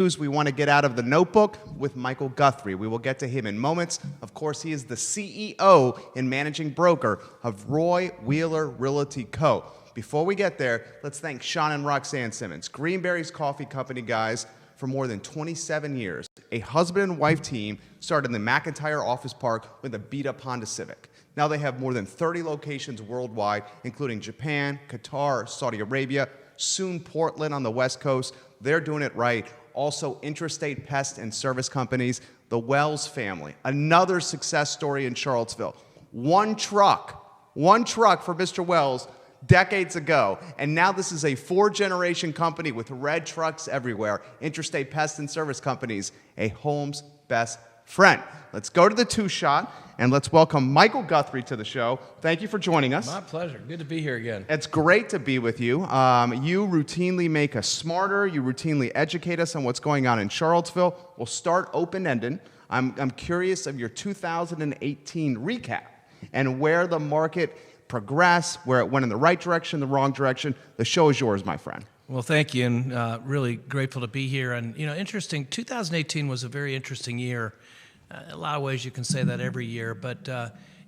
We want to get out of the notebook with Michael Guthrie. We will get to him in moments. Of course, he is the CEO and managing broker of Wheeler Realty Co. Before we get there, let's thank Sean and Roxanne Simmons, Greenberry's Coffee Company guys, for more than 27 years. A husband and wife team started in the McIntyre Office Park with a beat-up Honda Civic. Now they have more than 30 locations worldwide, including Japan, Qatar, Saudi Arabia, soon Portland on the West Coast. They're doing it right. Also, interstate pest and service companies, the Wells family, another success story in Charlottesville. One truck for Mr. Wells decades ago, and now this is a 4-generation company with red trucks everywhere. Interstate pest and service companies, a home's best friend. Let's go to the two-shot, and let's welcome Michael Guthrie to the show. Thank you for joining us. My pleasure. Good to be here again. It's great to be with you. You routinely make us smarter. You routinely educate us on what's going on in Charlottesville. We'll start open-ended. I'm curious of your 2018 recap and where the market progressed, where it went in the right direction, the wrong direction. The show is yours, my friend. Well, thank you, and really grateful to be here. And, interesting, 2018 was a very interesting year. A lot of ways you can say that every year, but,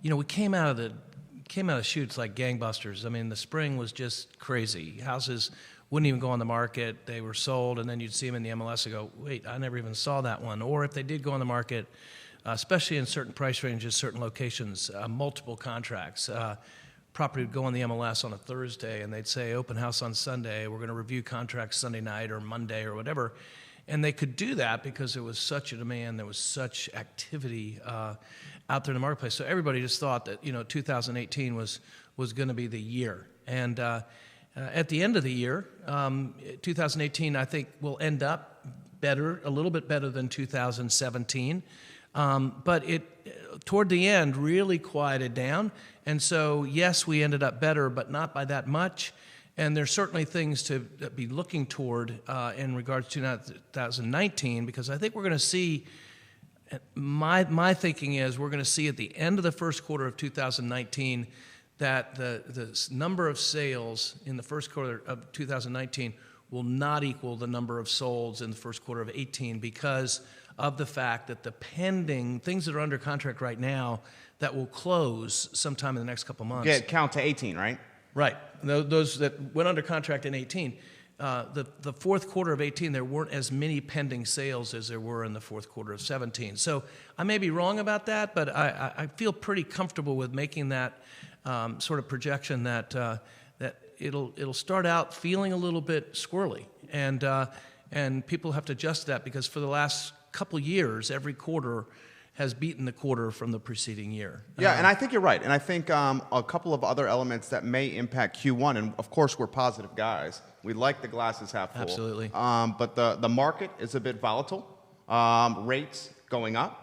we came out of shoots like gangbusters. I mean, the spring was just crazy. Houses wouldn't even go on the market. They were sold, and then you'd see them in the MLS and go, wait, I never even saw that one. Or if they did go on the market, especially in certain price ranges, certain locations, multiple contracts, property would go on the MLS on a Thursday, and they'd say, open house on Sunday, we're going to review contracts Sunday night or Monday or whatever. And they could do that because there was such a demand, there was such activity out there in the marketplace. So everybody just thought that 2018 was going to be the year. And at the end of the year, 2018, I think will end up better, a little bit better than 2017. But it toward the end really quieted down. And so yes, we ended up better, but not by that much. And there's certainly things to be looking toward in regards to 2019, because I think we're going to see, my thinking is we're going to see at the end of the first quarter of 2019 that the number of sales in the first quarter of 2019 will not equal the number of solds in the first quarter of 18 because of the fact that the pending things that are under contract right now that will close sometime in the next couple months. Count to 18, right? Right. Those that went under contract in 18, the fourth quarter of 18, there weren't as many pending sales as there were in the fourth quarter of 17. So I may be wrong about that, but I feel pretty comfortable with making that sort of projection that that it'll start out feeling a little bit squirrely, and people have to adjust to that because for the last couple years, every quarter has beaten the quarter from the preceding year. Yeah, and I think you're right. And I think a couple of other elements that may impact Q1, and of course we're positive guys. We like the glasses half full. Absolutely. But the market is a bit volatile. Rates going up.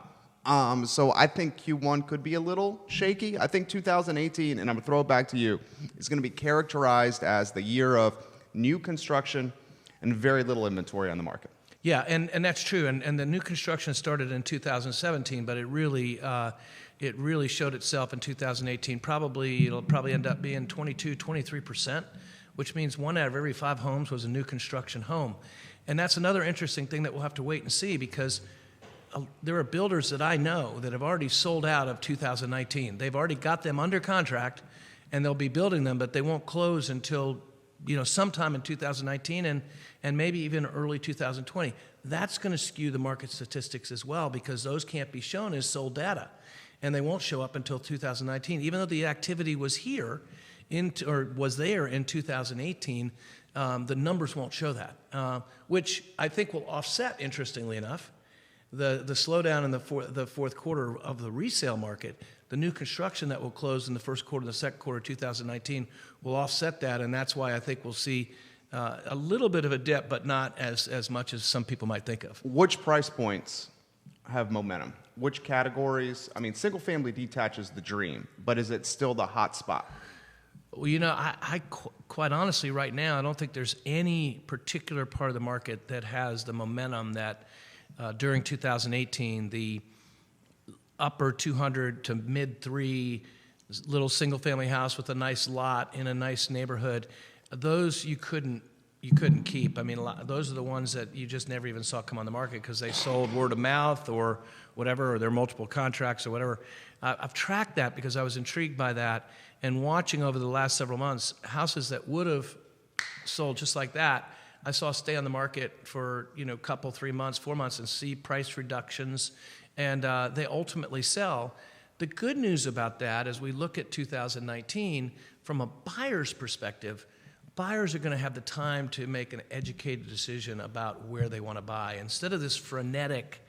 So I think Q1 could be a little shaky. I think 2018, and I'm going to throw it back to you, is going to be characterized as the year of new construction and very little inventory on the market. Yeah, and that's true. And the new construction started in 2017, but it really showed itself in 2018. It'll probably end up being 23%, which means 1 out of every 5 homes was a new construction home. And that's another interesting thing that we'll have to wait and see because there are builders that I know that have already sold out of 2019. They've already got them under contract, and they'll be building them, but they won't close until sometime in 2019 and maybe even early 2020. That's going to skew the market statistics as well because those can't be shown as sold data, and they won't show up until 2019. Even though the activity was here was there in 2018, the numbers won't show that, which I think will offset, interestingly enough, the slowdown in the fourth quarter of the resale market. The new construction that will close in the first quarter and the second quarter of 2019 will offset that, and that's why I think we'll see a little bit of a dip, but not as much as some people might think of. Which price points have momentum? Which categories? I mean, single-family detached is the dream, but is it still the hot spot? Well, I quite honestly, right now, I don't think there's any particular part of the market that has the momentum that during 2018, the upper 200 to mid 3 little single family house with a nice lot in a nice neighborhood, those you couldn't you couldn't keep. I mean, those are the ones that you just never even saw come on the market because they sold word of mouth or whatever, or there are multiple contracts or whatever. I've tracked that because I was intrigued by that and watching over the last several months houses that would have sold just like that. I saw stay on the market for a couple, 3 months, 4 months, and see price reductions, and they ultimately sell. The good news about that, as we look at 2019, from a buyer's perspective, buyers are going to have the time to make an educated decision about where they want to buy. Instead of this frenetic,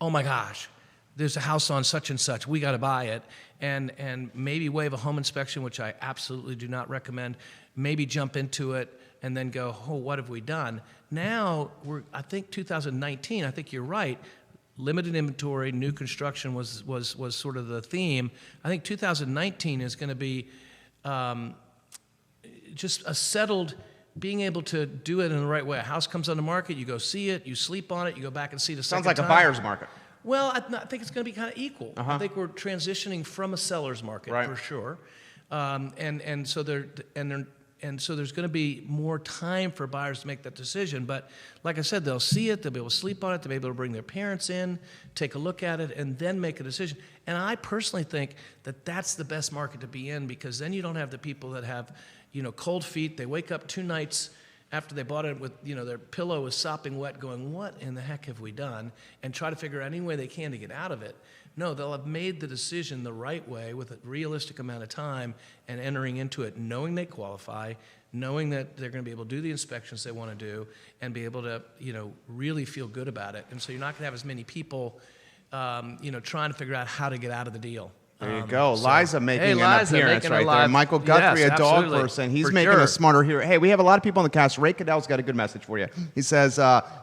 oh my gosh, there's a house on such and such, we got to buy it, and maybe waive a home inspection, which I absolutely do not recommend, maybe jump into it and then go, oh, what have we done? Now, I think 2019, I think you're right, limited inventory, new construction was sort of the theme. I think 2019 is going to be just a settled, being able to do it in the right way. A house comes on the market, you go see it, you sleep on it, you go back and see it a second time. Sounds like a buyer's market. Well, I think it's going to be kind of equal. I think we're transitioning from a seller's market for sure, and so there's going to be more time for buyers to make that decision. But like I said, they'll see it, they'll be able to sleep on it, they'll be able to bring their parents in, take a look at it, and then make a decision. And I personally think that that's the best market to be in, because then you don't have the people that have, cold feet. They wake up 2 nights after they bought it with, their pillow is sopping wet, going, what in the heck have we done? And try to figure out any way they can to get out of it. No, they'll have made the decision the right way with a realistic amount of time and entering into it knowing they qualify, knowing that they're going to be able to do the inspections they want to do and be able to, really feel good about it. And so you're not going to have as many people, trying to figure out how to get out of the deal. There you go. Liza making an appearance right there. Michael Guthrie, yes, a dog absolutely. person. He's For making sure. us smarter here. Hey, we have a lot of people on the cast. Ray Cadell's got a good message for you. He says,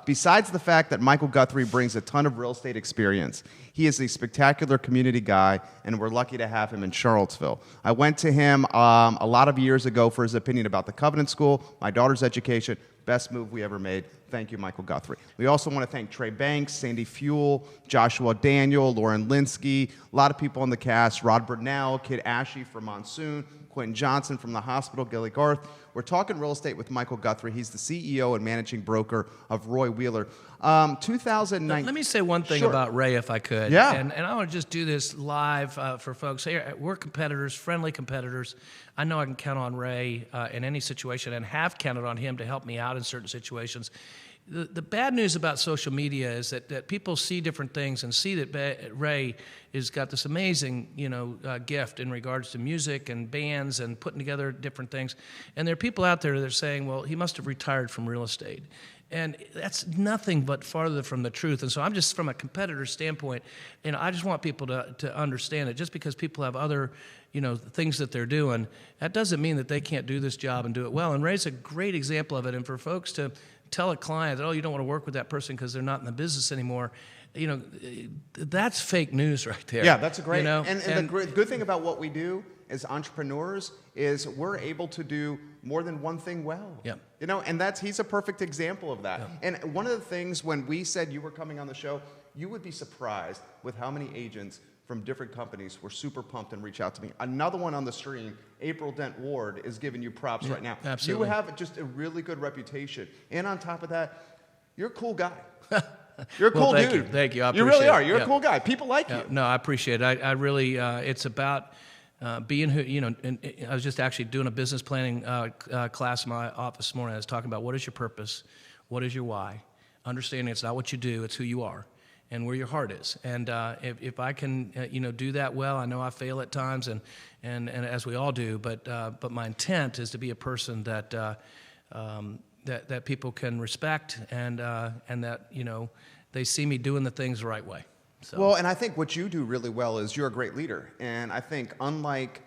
besides the fact that Michael Guthrie brings a ton of real estate experience, he is a spectacular community guy, and we're lucky to have him in Charlottesville. I went to him a lot of years ago for his opinion about the Covenant School, my daughter's education. Best move we ever made. Thank you, Michael Guthrie. We also want to thank Trey Banks, Sandy Fuel, Joshua Daniel, Lauren Linsky, a lot of people on the cast, Rod Burnell, Kid Ashy from Monsoon, Quentin Johnson from the hospital, Gilly Garth. We're talking real estate with Michael Guthrie. He's the CEO and managing broker of Roy Wheeler. 2009. Let me say one thing about Ray, if I could. Yeah. And I want to just do this live for folks. Hey, we're competitors, friendly competitors. I know I can count on Ray in any situation and have counted on him to help me out in certain situations. The bad news about social media is that people see different things and see that Ray has got this amazing, gift in regards to music and bands and putting together different things. And there are people out there that are saying, well, he must have retired from real estate. And that's nothing but farther from the truth. And so I'm just, from a competitor standpoint, I just want people to understand it. Just because people have other, things that they're doing, that doesn't mean that they can't do this job and do it well. And Ray's a great example of it. And for folks to tell a client that, oh, you don't want to work with that person because they're not in the business anymore, that's fake news right there. Yeah, that's a great. And the good thing about what we do as entrepreneurs is we're able to do more than one thing well. Yeah. And he's a perfect example of that. Yeah. And one of the things when we said you were coming on the show, you would be surprised with how many agents from different companies were super pumped and reach out to me. Another one on the stream, April Dent Ward, is giving you props right now. Absolutely. You have just a really good reputation. And on top of that, you're a cool guy. You're a cool dude. Thank you. I appreciate you really are. it. You're a cool guy. People like you. No, I appreciate it. I really, it's about being who, and I was just actually doing a business planning class in my office this morning. I was talking about what is your purpose, what is your why, understanding it's not what you do, it's who you are and where your heart is. And if I can, do that well, I know I fail at times, and as we all do, but my intent is to be a person that that people can respect, and that they see me doing the things the right way. So. Well, and I think what you do really well is you're a great leader, and I think unlike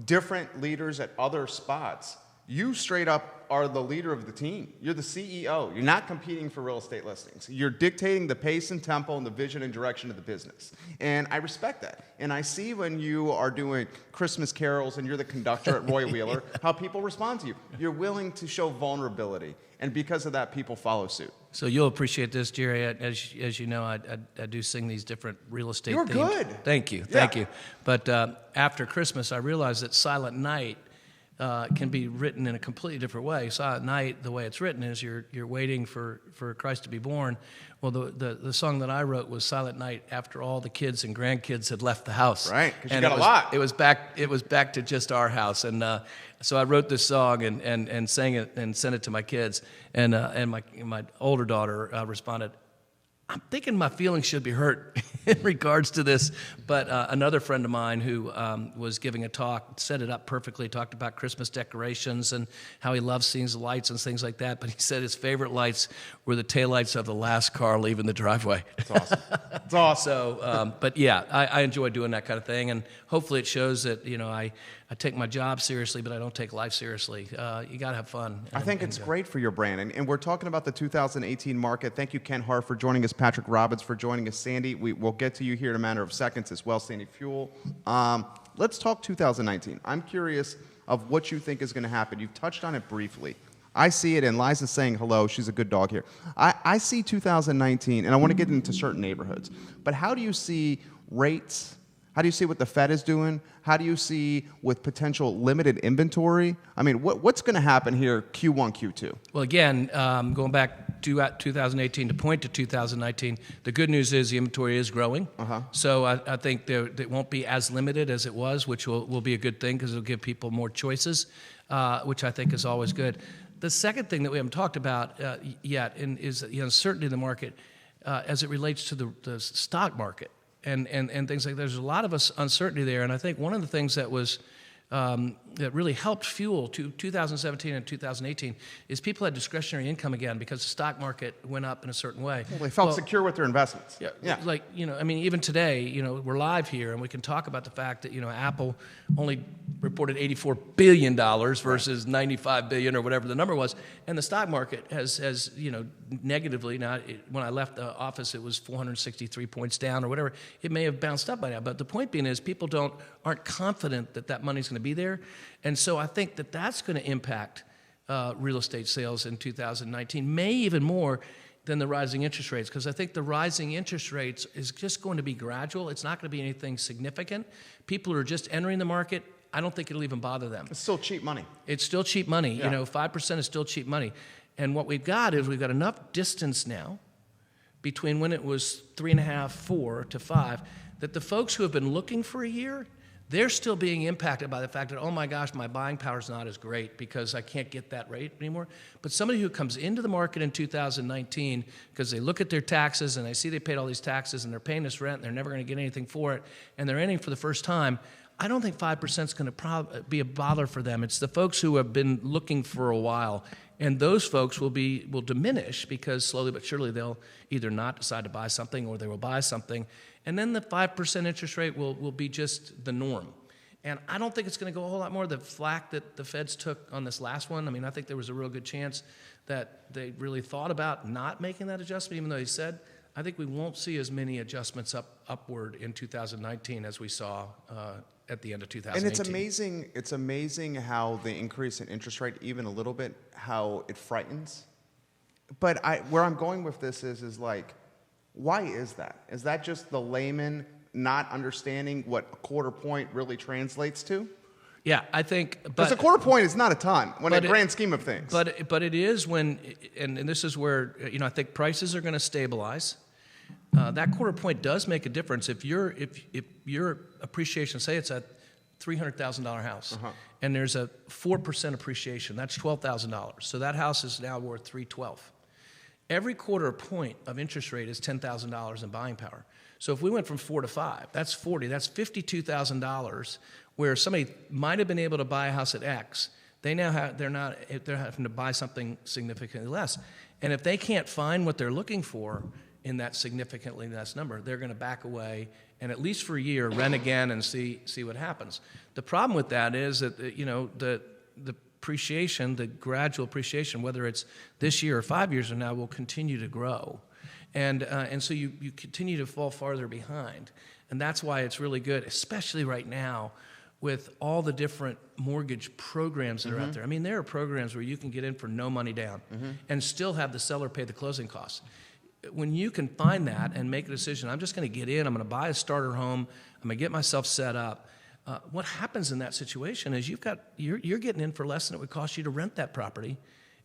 different leaders at other spots, you straight up are the leader of the team. You're the CEO. You're not competing for real estate listings. You're dictating the pace and tempo and the vision and direction of the business. And I respect that. And I see when you are doing Christmas carols and you're the conductor at Roy Wheeler, how people respond to you. You're willing to show vulnerability. And because of that, people follow suit. So you'll appreciate this, Jerry. As you know, I do sing these different real estate You're themes. good. Thank you. But after Christmas, I realized that Silent Night can be written in a completely different way. Silent Night, the way it's written is you're waiting for Christ to be born. Well, the song that I wrote was Silent Night after all the kids and grandkids had left the house. Right, because you got a lot. It was back to just our house, and so I wrote this song and sang it and sent it to my kids, and my older daughter responded, I'm thinking my feelings should be hurt in regards to this, but another friend of mine who was giving a talk set it up perfectly, talked about Christmas decorations and how he loves seeing the lights and things like that, but he said his favorite lights were the taillights of the last car leaving the driveway. That's awesome. That's awesome. So, but yeah, I enjoy doing that kind of thing, and hopefully it shows that, I take my job seriously, but I don't take life seriously. You got to have fun. I think it's great for your brand. And we're talking about the 2018 market. Thank you, Ken Hart, for joining us, Patrick Robbins for joining us, Sandy. We'll get to you here in a matter of seconds as well, Sandy Fuel. Let's talk 2019. I'm curious of what you think is going to happen. You've touched on it briefly. I see it, and Liza's saying hello. She's a good dog here. I see 2019, and I want to get into certain neighborhoods. But how do you see rates? How do you see what the Fed is doing? How do you see with potential limited inventory? I mean, what's going to happen here Q1, Q2? Well, again, going back to 2018 to point to 2019, the good news is the inventory is growing. So I think it won't be as limited as it was, which will be a good thing because it'll give people more choices, which I think is always good. The second thing that we haven't talked about yet is the uncertainty in the market as it relates to the stock market. And things like that. There's a lot of uncertainty there, and I think one of the things that was that really helped fuel 2017 and 2018 is people had discretionary income again because the stock market went up in a certain way. Well, they felt secure with their investments. Yeah. Like, even today, we're live here and we can talk about the fact that, Apple only reported $84 billion versus $95 billion or whatever the number was. And the stock market has negatively, now when I left the office, it was 463 points down or whatever. It may have bounced up by now. But the point being is people aren't confident that money's going to be there. And so I think that's going to impact real estate sales in 2019, may even more than the rising interest rates, because I think the rising interest rates is just going to be gradual. It's not going to be anything significant. People who are just entering the market, I don't think it'll even bother them. It's still cheap money. It's still cheap money. Yeah. 5% is still cheap money. And what we've got enough distance now between when it was 3.5, 4 to 5, that the folks who have been looking for a year, they're still being impacted by the fact that, oh my gosh, my buying power is not as great because I can't get that rate anymore. But somebody who comes into the market in 2019 because they look at their taxes and they see they paid all these taxes and they're paying this rent and they're never going to get anything for it, and they're entering for the first time, I don't think 5% is going to be a bother for them. It's the folks who have been looking for a while, and those folks will diminish because slowly but surely they'll either not decide to buy something or they will buy something. And then the 5% interest rate will be just the norm. And I don't think it's going to go a whole lot more. The flack that the feds took on this last one, I think there was a real good chance that they really thought about not making that adjustment, even though he said, I think we won't see as many adjustments upward in 2019 as we saw at the end of 2018. And it's amazing how the increase in interest rate, even a little bit, how it frightens. But where I'm going with this is like, why is that? Is that just the layman not understanding what a quarter point really translates to? Yeah, I think. Because a quarter point is not a ton in the grand scheme of things. But it is when, and this is where I think prices are going to stabilize. That quarter point does make a difference. If your appreciation, say it's a $300,000 house, and there's a 4% appreciation, that's $12,000. So that house is now worth $312,000. Every quarter point of interest rate is $10,000 in buying power. So if we went from 4 to 5, that's 40. That's $52,000. Where somebody might have been able to buy a house at X, they're having to buy something significantly less. And if they can't find what they're looking for in that significantly less number, they're going to back away and at least for a year rent again and see what happens. The problem with that is that the appreciation, the gradual appreciation, whether it's this year or 5 years from now, will continue to grow. And so you continue to fall farther behind. And that's why it's really good, especially right now with all the different mortgage programs that are out there. There are programs where you can get in for no money down and still have the seller pay the closing costs. When you can find that and make a decision, I'm just going to get in, I'm going to buy a starter home, I'm going to get myself set up, what happens in that situation is you're getting in for less than it would cost you to rent that property,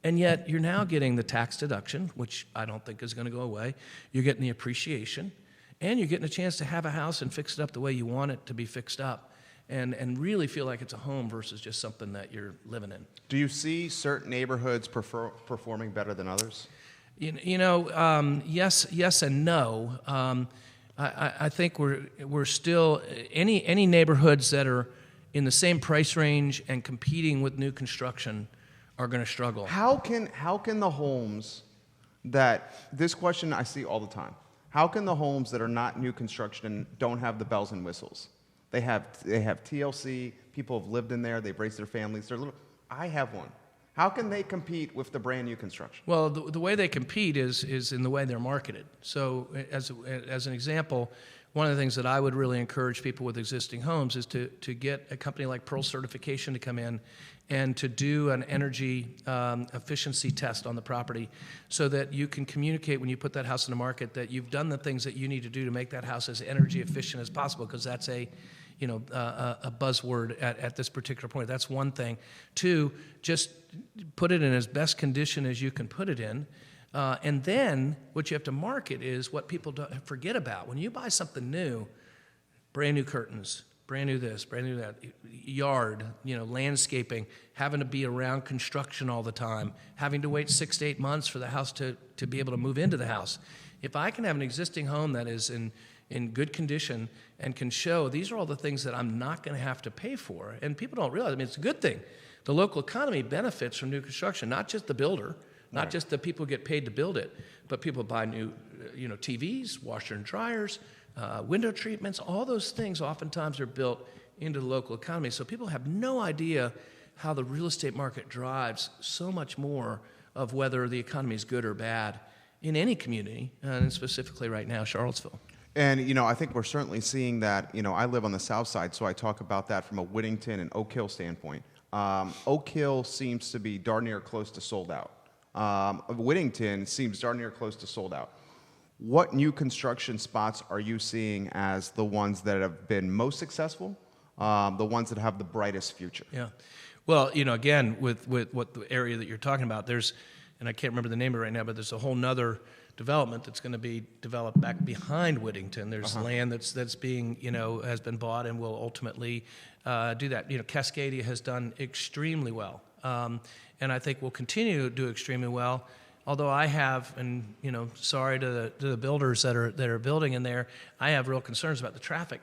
and yet you're now getting the tax deduction, which I don't think is going to go away. You're getting the appreciation, and you're getting a chance to have a house and fix it up the way you want it to be fixed up, and really feel like it's a home versus just something that you're living in. Do you see certain neighborhoods performing better than others? Yes and no. I think we're still any neighborhoods that are in the same price range and competing with new construction are going to struggle. How can the homes that this question I see all the time? How can the homes that are not new construction and don't have the bells and whistles? They have TLC. People have lived in there. They've raised their families. I have one. How can they compete with the brand new construction? Well, the way they compete is in the way they're marketed. So as an example, one of the things that I would really encourage people with existing homes is to get a company like Pearl Certification to come in and to do an energy efficiency test on the property so that you can communicate when you put that house in the market that you've done the things that you need to do to make that house as energy efficient as possible, because that's a buzzword at this particular point. That's one thing. Two, just put it in as best condition as you can put it in. And then what you have to market is what people forget about. When you buy something new, brand new curtains, brand new this, brand new that, yard, landscaping, having to be around construction all the time, having to wait 6 to 8 months for the house to be able to move into the house. If I can have an existing home that is in good condition and can show these are all the things that I'm not going to have to pay for, and people don't realize, it's a good thing. The local economy benefits from new construction, not just the builder, not just the people who get paid to build it, but people buy new, TVs, washer and dryers, window treatments. All those things oftentimes are built into the local economy. So people have no idea how the real estate market drives so much more of whether the economy is good or bad in any community, and specifically right now, Charlottesville. And, I think we're certainly seeing that. I live on the south side, so I talk about that from a Whittington and Oak Hill standpoint. Oak Hill seems to be darn near close to sold out. Whittington seems darn near close to sold out. What new construction spots are you seeing as the ones that have been most successful, the ones that have the brightest future? Yeah. Well, again, with what the area that you're talking about, and I can't remember the name of it right now, but there's a whole nother development that's going to be developed back behind Whittington. There's land that's being, has been bought and will ultimately do that. Cascadia has done extremely well. And I think will continue to do extremely well. Although I have, and sorry to the builders that are building in there, I have real concerns about the traffic,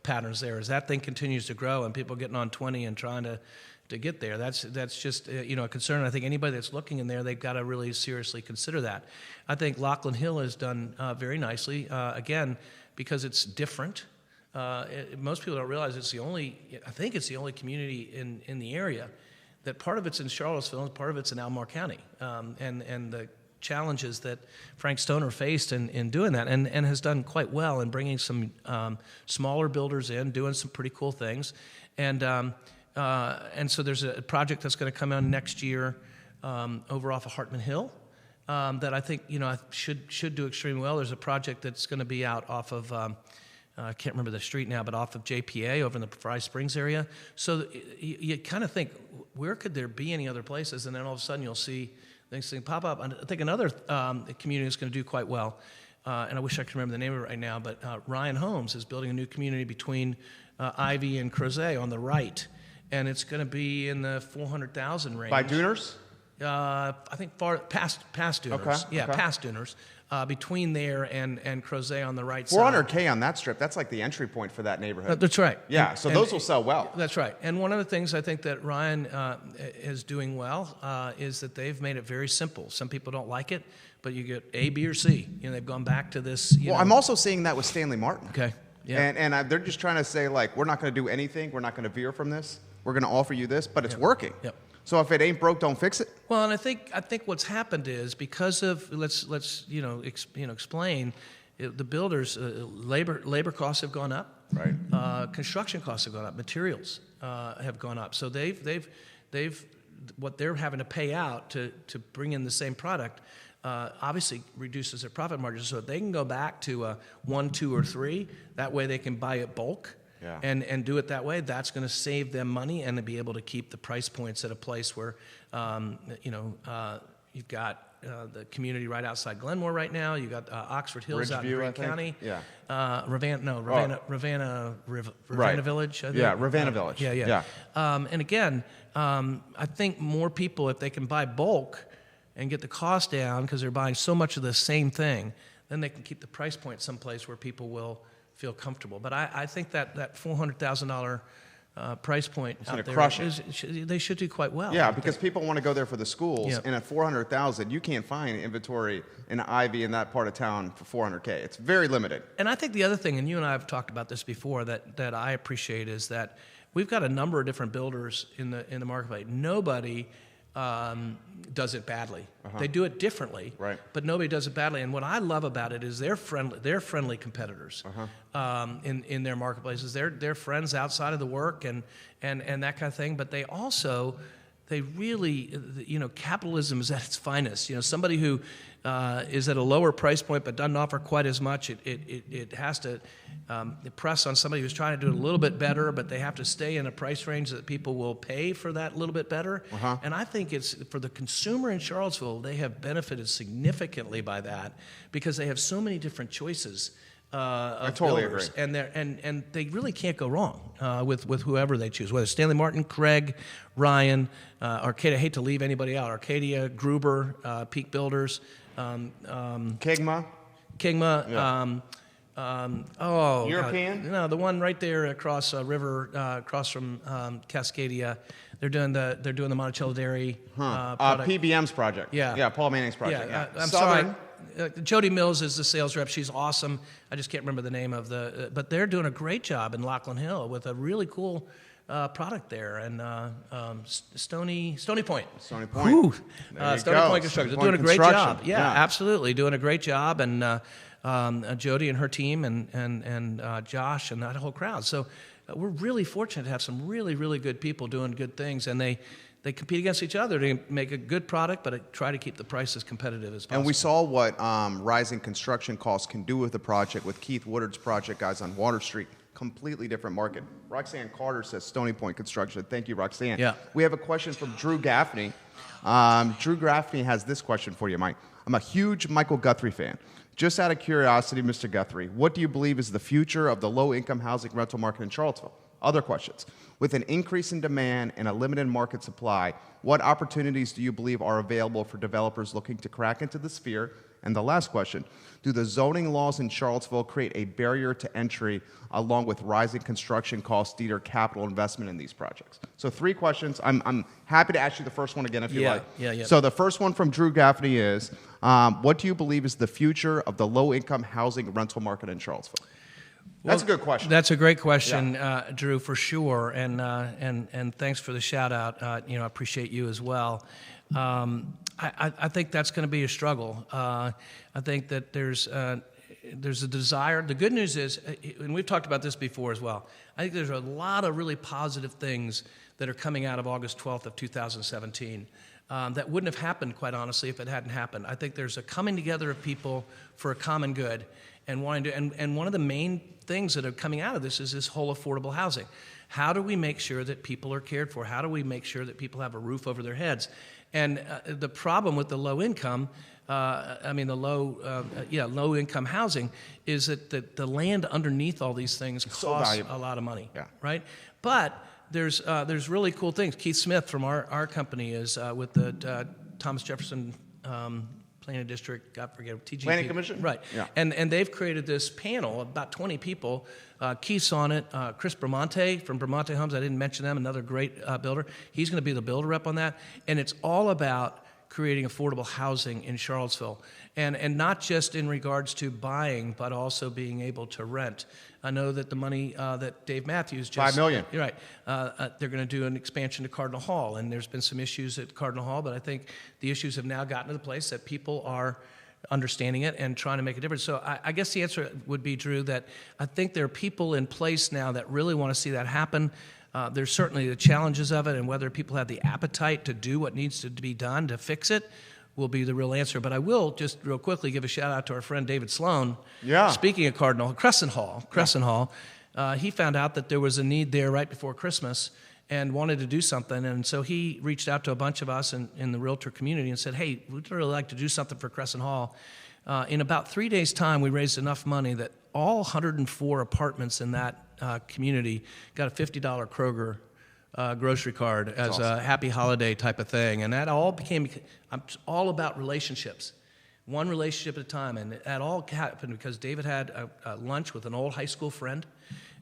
patterns there. As that thing continues to grow and people getting on 20 and trying to get there, that's just a concern. I think anybody that's looking in there, they've got to really seriously consider that. I think Lockland Hill has done very nicely, again, because it's different. Most people don't realize it's the only community in the area that part of it's in Charlottesville and part of it's in Albemarle County. And the challenges that Frank Stoner faced in doing that and has done quite well in bringing some smaller builders in, doing some pretty cool things. And so there's a project that's going to come on next year over off of Hartman Hill that I think should do extremely well. There's a project that's going to be out off of I can't remember the street now, but off of JPA over in the Fry Springs area. So you kind of think, where could there be any other places? And then all of a sudden you'll see things pop up. And I think another community that's going to do quite well, and I wish I could remember the name of it right now, but Ryan Homes is building a new community between Ivy and Crozet on the right. And it's going to be in the 400,000 range. By Duners? I think far past Duners. Okay. Past Duners. Between there and Crozet on the right side. 400K on that strip, that's like the entry point for that neighborhood. That's right. Yeah, so those will sell well. That's right. And one of the things I think that Ryan is doing well is that they've made it very simple. Some people don't like it, but you get A, B, or C. They've gone back to this. I'm also seeing that with Stanley Martin. Okay. Yeah. And they're just trying to say, we're not going to do anything. We're not going to veer from this. We're going to offer you this, but it's working. Yep. So if it ain't broke, don't fix it. Well, and I think what's happened is because of let's explain the builders labor costs have gone up. Right. Construction costs have gone up. Materials have gone up. So they've what they're having to pay out to bring in the same product obviously reduces their profit margins. So if they can go back to 1, 2, or 3, that way they can buy it bulk. and do it that way. That's going to save them money and to be able to keep the price points at a place where, you've got the community right outside Glenmore right now. You got Oxford Hills out in Greene County. Yeah. Ravenna Village. I think. Yeah, Ravenna Village. Yeah. And again, I think more people, if they can buy bulk and get the cost down because they're buying so much of the same thing, then they can keep the price point someplace where people will feel comfortable. But I think that $400,000 price point out there crush they should do quite well. Yeah, because people want to go there for the schools, Yep. and at $400,000, you can't find inventory in Ivy in that part of town for $400K. It's very limited. And I think the other thing, and you and I have talked about this before, that I appreciate is that we've got a number of different builders in the marketplace. Nobody does it badly. They do it differently, right, but nobody does it badly. And what I love about it is they're friendly competitors in their marketplaces. They're friends outside of the work and that kind of thing. But they really, capitalism is at its finest. Somebody who is at a lower price point but doesn't offer quite as much, it has to press on somebody who's trying to do it a little bit better, but they have to stay in a price range that people will pay for that little bit better. And I think it's, for the consumer in Charlottesville, they have benefited significantly by that because they have so many different choices. I totally builders. agree. And they really can't go wrong with whoever they choose, whether Stanley Martin, Craig, Ryan, Arcadia. I hate to leave anybody out. Arcadia, Gruber, Peak Builders, Kigma. Yeah. European? No, the one right there across river, across from Cascadia. They're doing the Monticello Dairy product. PBM's project. Yeah, Paul Manning's project. Yeah, I'm Southern. sorry. Jody Mills is the sales rep. She's awesome. I just can't remember the name of but they're doing a great job in Lachlan Hill with a really cool product there. And Stony Point. Stony Point. Whew. There you Stony go. Point Construction. Stony They're doing a great Construction. job. Yeah, absolutely. Doing a great job. And Jody and her team and Josh and that whole crowd. So we're really fortunate to have some really, really good people doing good things. And they compete against each other to make a good product, but try to keep the price as competitive as possible. And we saw what rising construction costs can do with the project with Keith Woodard's project, guys, on Water Street. Completely different market. Roxanne Carter says Stony Point Construction. Thank you, Roxanne. Yeah. We have a question from Drew Gaffney. Drew Gaffney has this question for you, Mike. I'm a huge Michael Guthrie fan. Just out of curiosity, Mr. Guthrie, what do you believe is the future of the low-income housing rental market in Charlottesville? Other questions. With an increase in demand and a limited market supply, what opportunities do you believe are available for developers looking to crack into the sphere? And the last question, do the zoning laws in Charlottesville create a barrier to entry along with rising construction costs due to capital investment in these projects? So 3 questions. I'm happy to ask you the first one again if you like. Yeah. So the first one from Drew Gaffney is, what do you believe is the future of the low-income housing rental market in Charlottesville? That's a good question. That's a great question, Drew, for sure. And thanks for the shout out. I appreciate you as well. I think that's going to be a struggle. I think that there's a desire. The good news is, and we've talked about this before as well, I think there's a lot of really positive things that are coming out of August 12th of 2017 that wouldn't have happened, quite honestly, if it hadn't happened. I think there's a coming together of people for a common good and wanting to, and one of the main things that are coming out of this is this whole affordable housing. How do we make sure that people are cared for? How do we make sure that people have a roof over their heads? And the problem with the low income, low income housing, is that the land underneath all these things costs a lot of money, right? But there's really cool things. Keith Smith from our company is with the Thomas Jefferson Planning District, I forget, TGP. Planning Commission? Right. Yeah. And they've created this panel, about 20 people. Keith's on it. Chris Bramante from Bramante Homes, I didn't mention them, another great builder. He's going to be the builder rep on that. And it's all about creating affordable housing in Charlottesville. And not just in regards to buying, but also being able to rent. I know that the money that Dave Matthews just... $5 million. You're right. They're going to do an expansion to Cardinal Hall, and there's been some issues at Cardinal Hall, but I think the issues have now gotten to the place that people are understanding it and trying to make a difference. So I guess the answer would be, Drew, that I think there are people in place now that really want to see that happen. There's certainly the challenges of it, and whether people have the appetite to do what needs to be done to fix it will be the real answer. But I will just real quickly give a shout out to our friend David Sloan. Yeah. Speaking of Crescent Hall. he found out that there was a need there right before Christmas and wanted to do something. And so he reached out to a bunch of us in the realtor community and said, hey, we'd really like to do something for Crescent Hall. In about 3 days' time, we raised enough money that all 104 apartments in that community got a $50 Kroger grocery card as a happy holiday type of thing. And that all became all about relationships, one relationship at a time. And that all happened because David had a lunch with an old high school friend,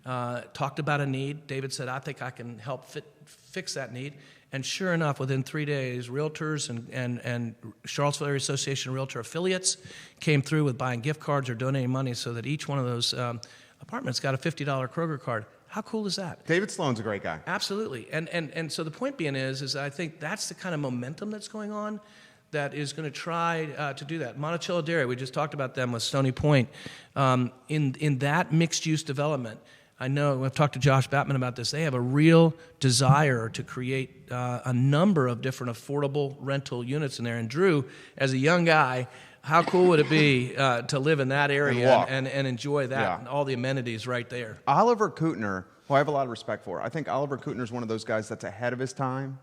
talked about a need. David said, I think I can help fix that need. And sure enough, within 3 days, realtors and Charlottesville Area Association of Realtor affiliates came through with buying gift cards or donating money so that each one of those apartments got a $50 Kroger card. How cool is that? David Sloan's a great guy. Absolutely. And so the point being is I think that's the kind of momentum that's going on that is going to try to do that. Monticello Dairy, we just talked about them with Stony Point. In that mixed-use development, I know, I've talked to Josh Batman about this, they have a real desire to create a number of different affordable rental units in there. And Drew, as a young guy, how cool would it be to live in that area and enjoy that and all the amenities right there? Oliver Kutner, who I have a lot of respect for, I think Oliver Kutner is one of those guys that's ahead of his time,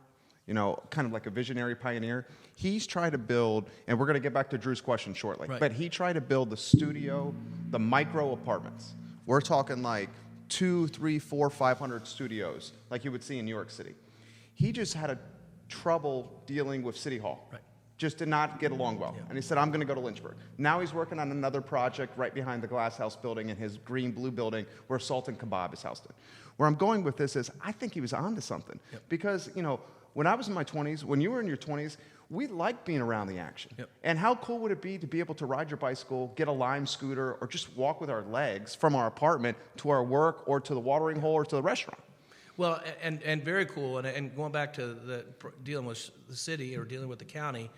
you know, kind of like a visionary pioneer. He's tried to build, and we're going to get back to Drew's question shortly, but he tried to build the studio, the micro apartments. We're talking like 200, 300, 400, 500 studios like you would see in New York City. He just had trouble dealing with City Hall. Just did not get along well. And he said, I'm going to go to Lynchburg. Now he's working on another project right behind the Glass House building in his green-blue building where Salt and Kebab is housed in. Where I'm going with this is I think he was onto something. Because, you know, when I was in my 20s, when you were in your 20s, we liked being around the action. And how cool would it be to be able to ride your bicycle, get a Lime scooter, or just walk with our legs from our apartment to our work or to the watering hole or to the restaurant? Well, and very cool. And going back to dealing with the city or dealing with the county,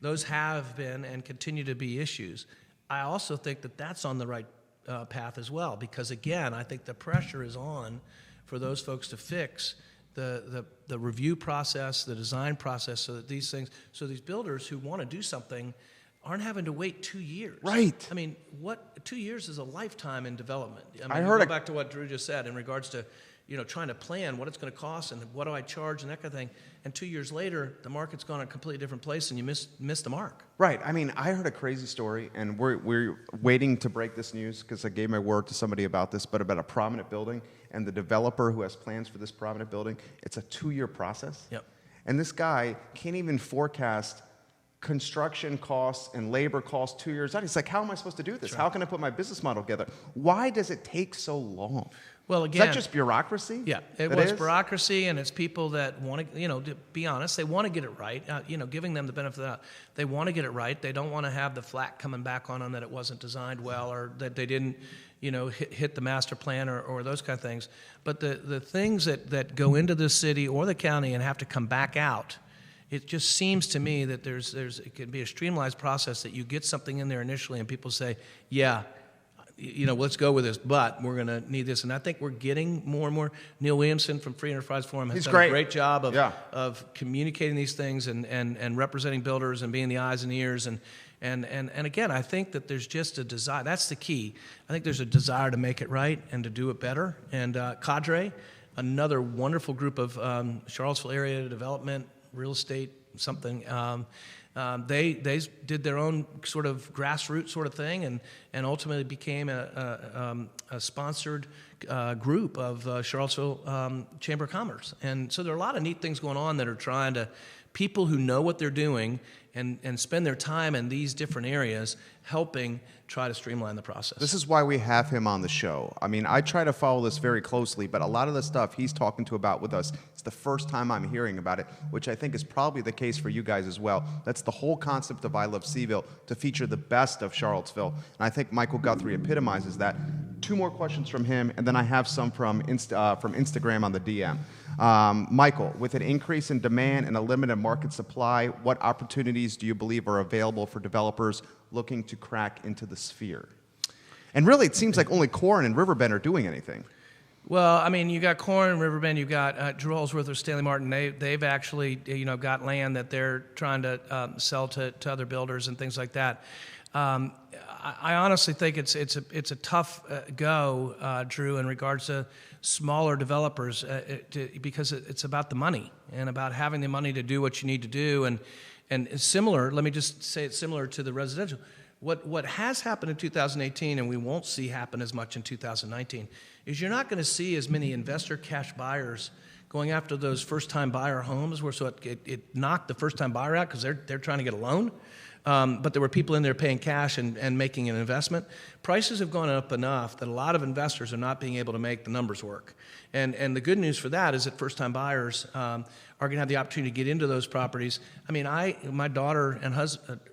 those have been and continue to be issues. I also think that that's on the right path as well, because again, I think the pressure is on for those folks to fix the review process, the design process, so that these builders who want to do something aren't having to wait 2 years. Right. I mean, 2 years is a lifetime in development. I heard go back to what Drew just said in regards to, you know, trying to plan what it's going to cost and what do I charge and that kind of thing. And 2 years later, the market's gone a completely different place and you missed the mark. Right. I mean, I heard a crazy story, and we're waiting to break this news because I gave my word to somebody about this, but about a prominent building and the developer who has plans for this prominent building. It's a 2-year process. And this guy can't even forecast construction costs and labor costs 2 years out. He's like, how am I supposed to do this? How can I put my business model together? Why does it take so long? Well, again, is that just bureaucracy? Yeah, it was bureaucracy, and it's people that want to, you know, to be honest, they want to get it right. You know, giving them the benefit of the doubt, they want to get it right. They don't want to have the flack coming back on them that it wasn't designed well or that they didn't, you know, hit the master plan or those kind of things. But the things that go into the city or the county and have to come back out, it just seems to me that it can be a streamlined process that you get something in there initially and people say, yeah, you know, let's go with this, but we're going to need this. And I think we're getting more and more. Neil Williamson from Free Enterprise Forum has done a great job of communicating these things and representing builders and being the eyes and ears. And again, I think that there's just a desire. That's the key. I think there's a desire to make it right and to do it better. And Cadre, another wonderful group of Charlottesville area development, real estate, something. They did their own sort of grassroots sort of thing and ultimately became a sponsored group of Charlottesville Chamber of Commerce. And so there are a lot of neat things going on that are trying to, people who know what they're doing and spend their time in these different areas helping try to streamline the process. This is why we have him on the show. I mean, I try to follow this very closely, but a lot of the stuff he's talking about with us, it's the first time I'm hearing about it, which I think is probably the case for you guys as well. That's the whole concept of I Love CVille, to feature the best of Charlottesville. And I think Michael Guthrie epitomizes that. 2 more questions from him, and then I have some from Instagram on the DM. Michael, with an increase in demand and a limited market supply, what opportunities do you believe are available for developers looking to crack into the sphere? And really, it seems like only Corn and Riverbend are doing anything. Well, I mean, you got Corn, Riverbend, you got Drew Holsworth or Stanley Martin. They've actually, you know, got land that they're trying to sell to other builders and things like that. I honestly think it's a tough go, Drew, in regards to smaller developers, because it's about the money and about having the money to do what you need to do, and it's similar. Let me just say it's similar to the residential. What has happened in 2018, and we won't see happen as much in 2019, is you're not going to see as many investor cash buyers going after those first-time buyer homes, where so it knocked the first-time buyer out because they're trying to get a loan. But there were people in there paying cash and making an investment. Prices have gone up enough that a lot of investors are not being able to make the numbers work. And the good news for that is that first-time buyers are going to have the opportunity to get into those properties. I mean, my daughter and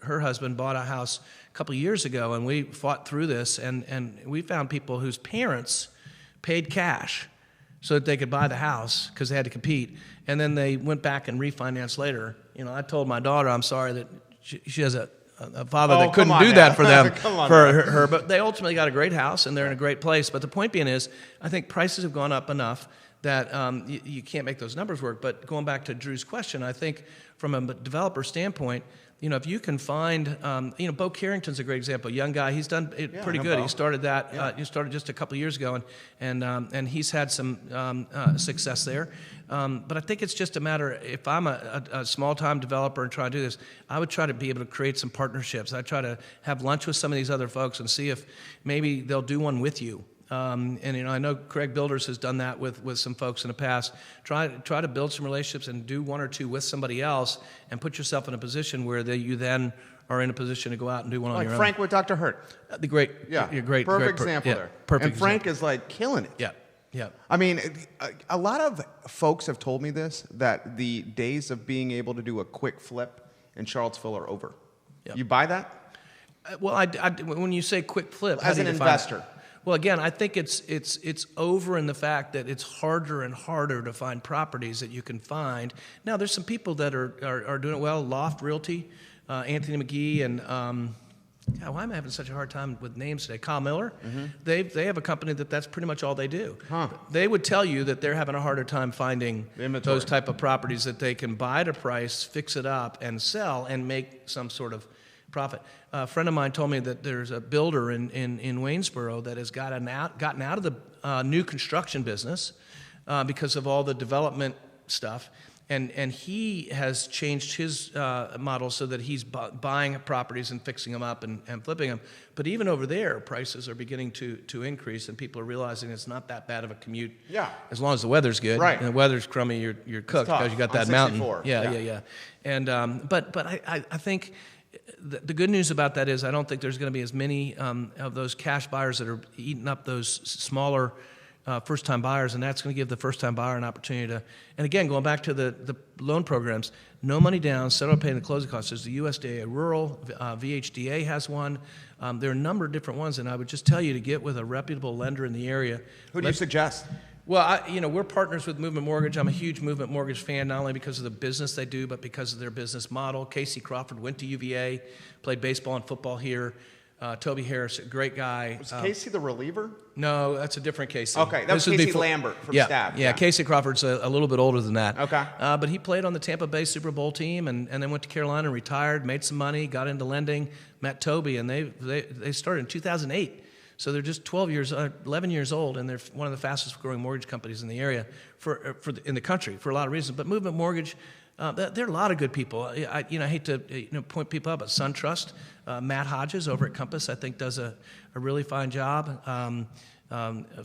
her husband bought a house a couple of years ago, and we fought through this, and we found people whose parents paid cash so that they could buy the house because they had to compete, and then they went back and refinanced later. You know, I told my daughter, I'm sorry that she has a father that couldn't do that for them, for her, but they ultimately got a great house, and they're in a great place. But the point being is, I think prices have gone up enough that you can't make those numbers work. But going back to Drew's question, I think from a developer standpoint, you know, if you can find, you know, Bo Carrington's a great example. Young guy, he's done it pretty good. Bo. He started that. He started just a couple of years ago, and he's had some success there. But I think it's just a matter. If I'm a small-time developer and trying to do this, I would try to be able to create some partnerships. I try to have lunch with some of these other folks and see if maybe they'll do one with you. And you know, I know Craig Builders has done that with some folks in the past. Try to build some relationships and do one or two with somebody else, and put yourself in a position where you then are in a position to go out and do one on your own. Like Frank with Dr. Hurt. The great, great, perfect example there. Perfect. And Frank is like killing it. Yeah. Yeah. I mean, a lot of folks have told me this, that the days of being able to do a quick flip in Charlottesville are over. Yep. You buy that? Well, when you say quick flip, as an investor. Well, again, I think it's over in the fact that it's harder and harder to find properties that you can find. Now, there's some people that are doing it well. Loft Realty, Anthony McGee, and God, why am I having such a hard time with names today? Kyle Miller. Mm-hmm. They have a company that's pretty much all they do. Huh. They would tell you that they're having a harder time finding those type of properties that they can buy at a price, fix it up, and sell and make some sort of profit. A friend of mine told me that there's a builder in Waynesboro that has gotten out of the new construction business because of all the development stuff, and he has changed his model so that he's buying properties and fixing them up and flipping them. But even over there, prices are beginning to increase, and people are realizing it's not that bad of a commute. Yeah. As long as the weather's good. Right. And the weather's crummy, you're cooked because you got that mountain. Yeah. And but I think the good news about that is I don't think there's going to be as many of those cash buyers that are eating up those smaller first-time buyers, and that's going to give the first-time buyer an opportunity to, and again, going back to the loan programs, no money down, settle paying the closing costs. There's the USDA Rural, VHDA has one. There are a number of different ones, and I would just tell you to get with a reputable lender in the area. Who do you suggest? Well, we're partners with Movement Mortgage. I'm a huge Movement Mortgage fan, not only because of the business they do, but because of their business model. Casey Crawford went to UVA, played baseball and football here. Toby Harris, a great guy. Was Casey the reliever? No, that's a different Casey. Okay, that was Casey Lambert from staff. Yeah, Casey Crawford's a little bit older than that. Okay. But he played on the Tampa Bay Super Bowl team and then went to Carolina and retired, made some money, got into lending, met Toby, and they started in 2008. So they're just 11 years old, and they're one of the fastest growing mortgage companies in the area in the country for a lot of reasons. But Movement Mortgage, there are a lot of good people. I hate to point people out, but SunTrust, Matt Hodges over at Compass, I think does a really fine job.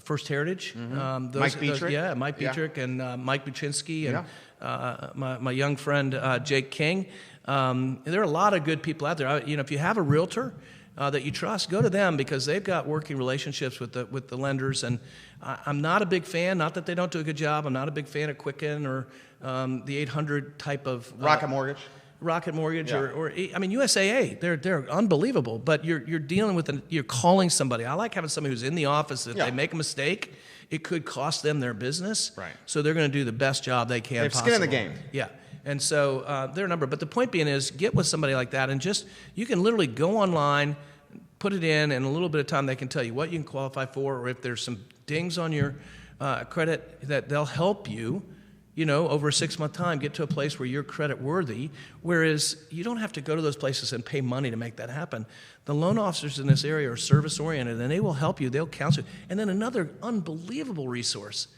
First Heritage, Mike Beatrick, Mike Beatrick and Mike Buczynski and my young friend Jake King. There are a lot of good people out there. If you have a realtor that you trust, go to them because they've got working relationships with the lenders. And I'm not a big fan, not that they don't do a good job. I'm not a big fan of Quicken or the 800 type of Rocket Mortgage. Or USAA, they're unbelievable. But you're dealing with you're calling somebody. I like having somebody who's in the office. If they make a mistake, it could cost them their business. Right. So they're going to do the best job they can. They have skin in the game. Yeah. And so they're a number. But the point being is, get with somebody like that, and you can literally go online, put it in a little bit of time they can tell you what you can qualify for, or if there's some dings on your credit, that they'll help you over a 6-month time, get to a place where you're credit worthy, whereas you don't have to go to those places and pay money to make that happen. The loan officers in this area are service-oriented, and they will help you. They'll counsel you. And then another unbelievable resource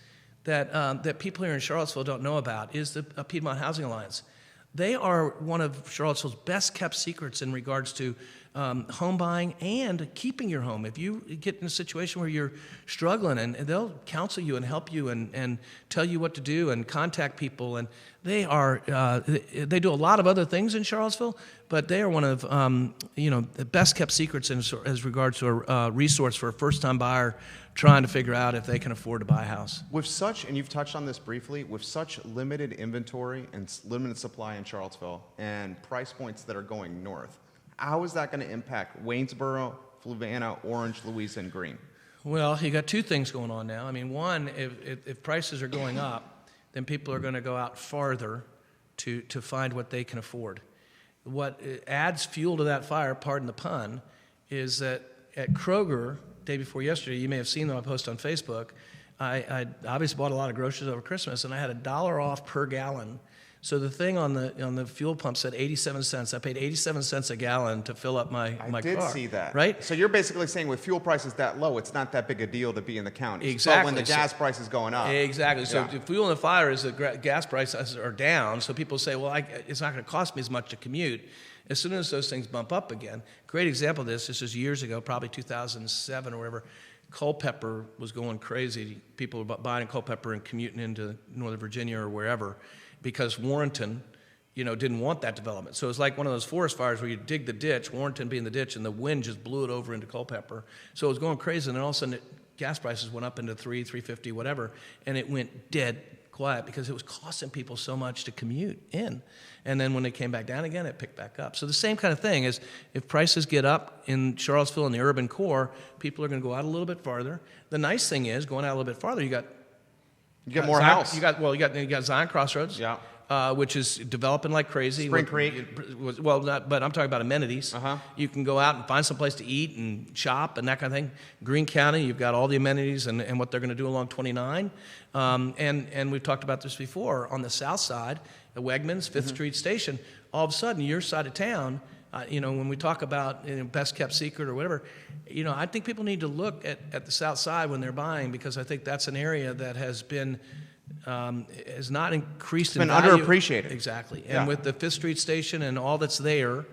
that people here in Charlottesville don't know about is the Piedmont Housing Alliance. They are one of Charlottesville's best-kept secrets in regards to home buying and keeping your home. If you get in a situation where you're struggling, and they'll counsel you and help you and tell you what to do and contact people, and they do a lot of other things in Charlottesville, but they are one of the best-kept secrets as regards to a resource for a first-time buyer trying to figure out if they can afford to buy a house. With such, and you've touched on this briefly, with such limited inventory and limited supply in Charlottesville and price points that are going north, how is that going to impact Waynesboro, Fluvanna, Orange, Louisa, and Greene? Well, you got two things going on now. I mean, one, if prices are going up, then people are going to go out farther to find what they can afford. What adds fuel to that fire, pardon the pun, is that at Kroger, day before yesterday, you may have seen them, I post on Facebook, I obviously bought a lot of groceries over Christmas, and I had $1 off per gallon. So the thing on the fuel pump said 87 cents. I paid 87 cents a gallon to fill up my car. I did see that. Right? So you're basically saying with fuel prices that low, it's not that big a deal to be in the county. Exactly. But when the gas price is going up. Exactly. So Yeah. the fuel in the fire is the gas prices are down. So people say, well, it's not going to cost me as much to commute. As soon as those things bump up again. Great example of this is years ago, probably 2007 or whatever. Culpeper was going crazy. People were buying Culpeper and commuting into Northern Virginia or wherever because Warrenton, didn't want that development. So it's like one of those forest fires where you dig the ditch, Warrenton being the ditch, and the wind just blew it over into Culpeper. So it was going crazy, and then all of a sudden gas prices went up into $3.50, whatever, and it went dead quiet because it was costing people so much to commute in. And then when they came back down again, it picked back up. So the same kind of thing is if prices get up in Charlottesville and the urban core, people are going to go out a little bit farther. The nice thing is going out a little bit farther, you get more house. You got Zion Crossroads. Yeah. Which is developing like crazy. Spring Creek. But I'm talking about amenities. Uh-huh. You can go out and find some place to eat and shop and that kind of thing. Greene County, you've got all the amenities and what they're going to do along 29. And we've talked about this before. On the south side, the Wegmans, 5th Street Station, all of a sudden, your side of town, when we talk about best kept secret or whatever, I think people need to look at the south side when they're buying because I think that's an area that has been has not increased in value. It's been underappreciated. Exactly. And Yeah. with the 5th Street Station and all that's there,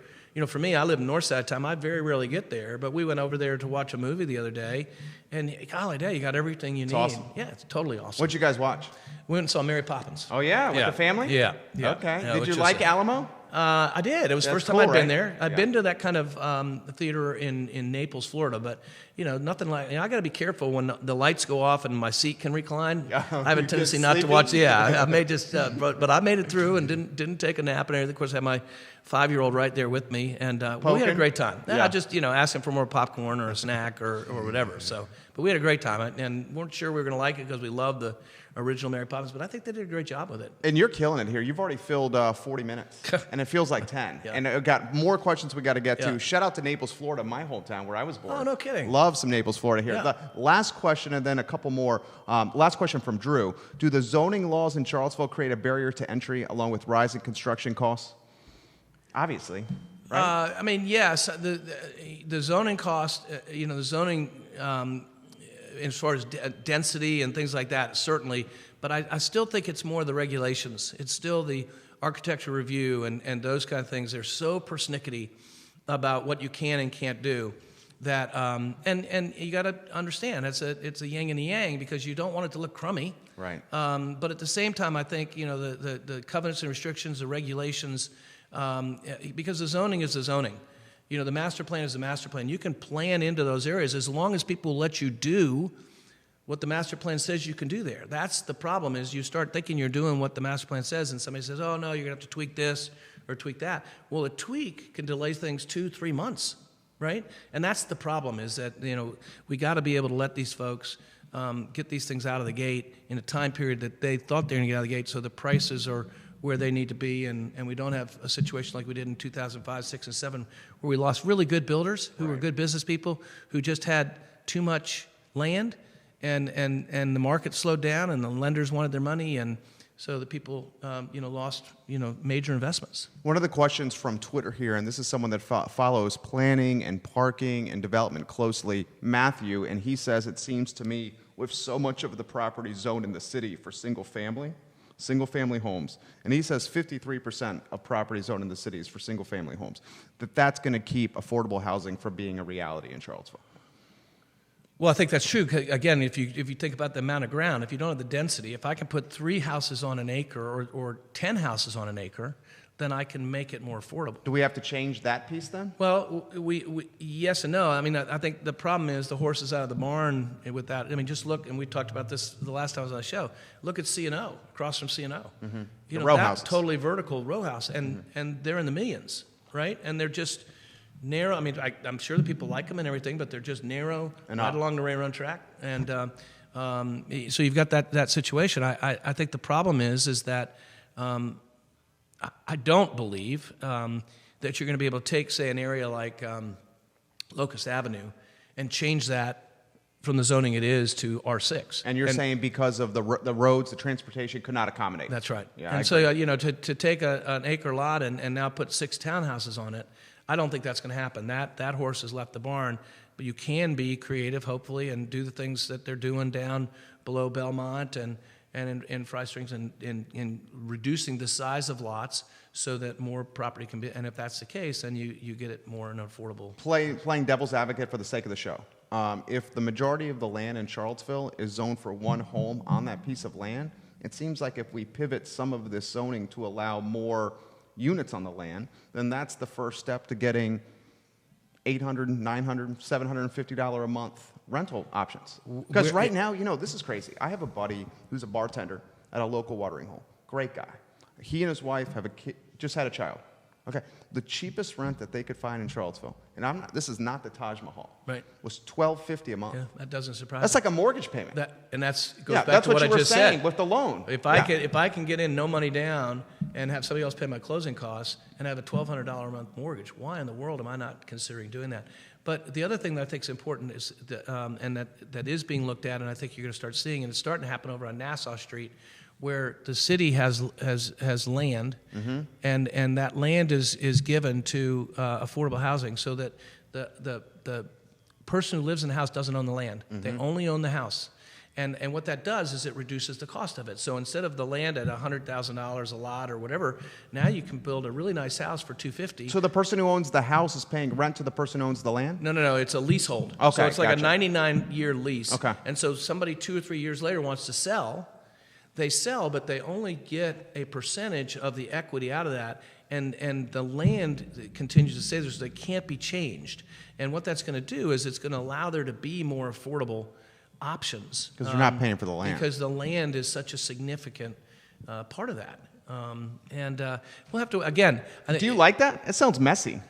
for me, I live in North Side time. I very rarely get there, but we went over there to watch a movie the other day, and golly day, you got everything you need. Awesome. Yeah, it's totally awesome. What'd you guys watch? We went and saw Mary Poppins. Oh, yeah? With the family? Yeah. Okay. Yeah, Did which you is like Alamo? I did. It was the That's first time cool, I'd been right? there. I'd Yeah. been to that kind of theater in Naples, Florida, but nothing like. I got to be careful when the lights go off and my seat can recline. Yeah, I have a you tendency good not to sleeping? watch. Yeah, I may just, but I made it through and didn't take a nap and everything. Of course, I had my 5-year-old right there with me, and we had a Poking? great time. Yeah. I just asked him for more popcorn or a snack or whatever. So, but we had a great time, and weren't sure we were going to like it because we loved the original Mary Poppins, but I think they did a great job with it. And you're killing it here. You've already filled 40 minutes, and it feels like 10. Yeah. And I've got more questions we got to get Yeah. to. Shout out to Naples, Florida, my hometown where I was born. Oh, no kidding. Love some Naples, Florida here. Yeah. The last question, and then a couple more. Last question from Drew. Do the zoning laws in Charlottesville create a barrier to entry along with rising construction costs? Obviously, right? Yes. The zoning cost, the zoning as far as density and things like that, certainly. But I still think it's more the regulations. It's still the architecture review and those kind of things. They're so persnickety about what you can and can't do that, and you got to understand it's a yin and a yang because you don't want it to look crummy. Right. But at the same time, I think the covenants and restrictions, the regulations, because the zoning is the zoning. The master plan is the master plan. You can plan into those areas as long as people let you do what the master plan says you can do there. That's the problem is you start thinking you're doing what the master plan says and somebody says, oh, no, you're going to have to tweak this or tweak that. Well, a tweak can delay things 2-3 months, right? And that's the problem is that, we got to be able to let these folks get these things out of the gate in a time period that they thought they were going to get out of the gate so the prices are where they need to be, and we don't have a situation like we did in 2005, 6, and 7, where we lost really good builders who were good business people who just had too much land, and the market slowed down, and the lenders wanted their money, and so that people, lost, major investments. One of the questions from Twitter here, and this is someone that follows planning and parking and development closely, Matthew, and he says, it seems to me with so much of the property zoned in the city for single-family homes, and he says 53% of property zoned in the city is for single-family homes, that's going to keep affordable housing from being a reality in Charlottesville. Well, I think that's true. Again, if you think about the amount of ground, if you don't have the density, if I can put 3 houses on an acre or 10 houses on an acre, then I can make it more affordable. Do we have to change that piece then? Well, we yes and no. I mean, I think the problem is the horse is out of the barn with that. I mean, just look, and we talked about this the last time I was on the show. Look at C&O, across from C&O. Mm-hmm. You know, row that houses. totally vertical row house, and they're in the millions, right? And they're just narrow. I mean, I'm sure the people like them and everything, but they're just narrow and right along the railroad track. And so you've got that situation. I think the problem is that I don't believe that you're going to be able to take, say, an area like Locust Avenue and change that from the zoning it is to R6. And you're saying because of the roads, the transportation could not accommodate. That's right. Yeah, and so, to take an acre lot and now put 6 townhouses on it, I don't think that's going to happen. That horse has left the barn, but you can be creative, hopefully, and do the things that they're doing down below Belmont and in Fry Springs in reducing the size of lots so that more property can be, and if that's the case, then you get it more in an affordable. Playing devil's advocate for the sake of the show. If the majority of the land in Charlottesville is zoned for one home on that piece of land, it seems like if we pivot some of this zoning to allow more units on the land, then that's the first step to getting $800, $900, $750 a month rental options. Because right now, this is crazy. I have a buddy who's a bartender at a local watering hole. Great guy. He and his wife have just had a child. Okay, the cheapest rent that they could find in Charlottesville, and this is not the Taj Mahal, right, was $1,250 a month. Yeah, that doesn't surprise me. That's like a mortgage payment. Goes back that's to what you I were just saying said. With the loan. If I can get in no money down and have somebody else pay my closing costs and have a $1,200 a month mortgage, why in the world am I not considering doing that? But the other thing that I think is important is that is being looked at, and I think you're going to start seeing, and it's starting to happen over on Nassau Street, where the city has land, and that land is given to affordable housing, so that the person who lives in the house doesn't own the land; they only own the house. And what that does is it reduces the cost of it. So instead of the land at $100,000 a lot or whatever, now you can build a really nice house for $250,000. So the person who owns the house is paying rent to the person who owns the land? No. It's a leasehold. Okay, so it's like gotcha. a 99-year lease. Okay. And so somebody 2 or 3 years later wants to sell. They sell, but they only get a percentage of the equity out of that, and the land continues to stay there, so they can't be changed. And what that's going to do is it's going to allow there to be more affordable options. Because you're not paying for the land. Because the land is such a significant part of that. We'll have to, again... Do you like that? It sounds messy.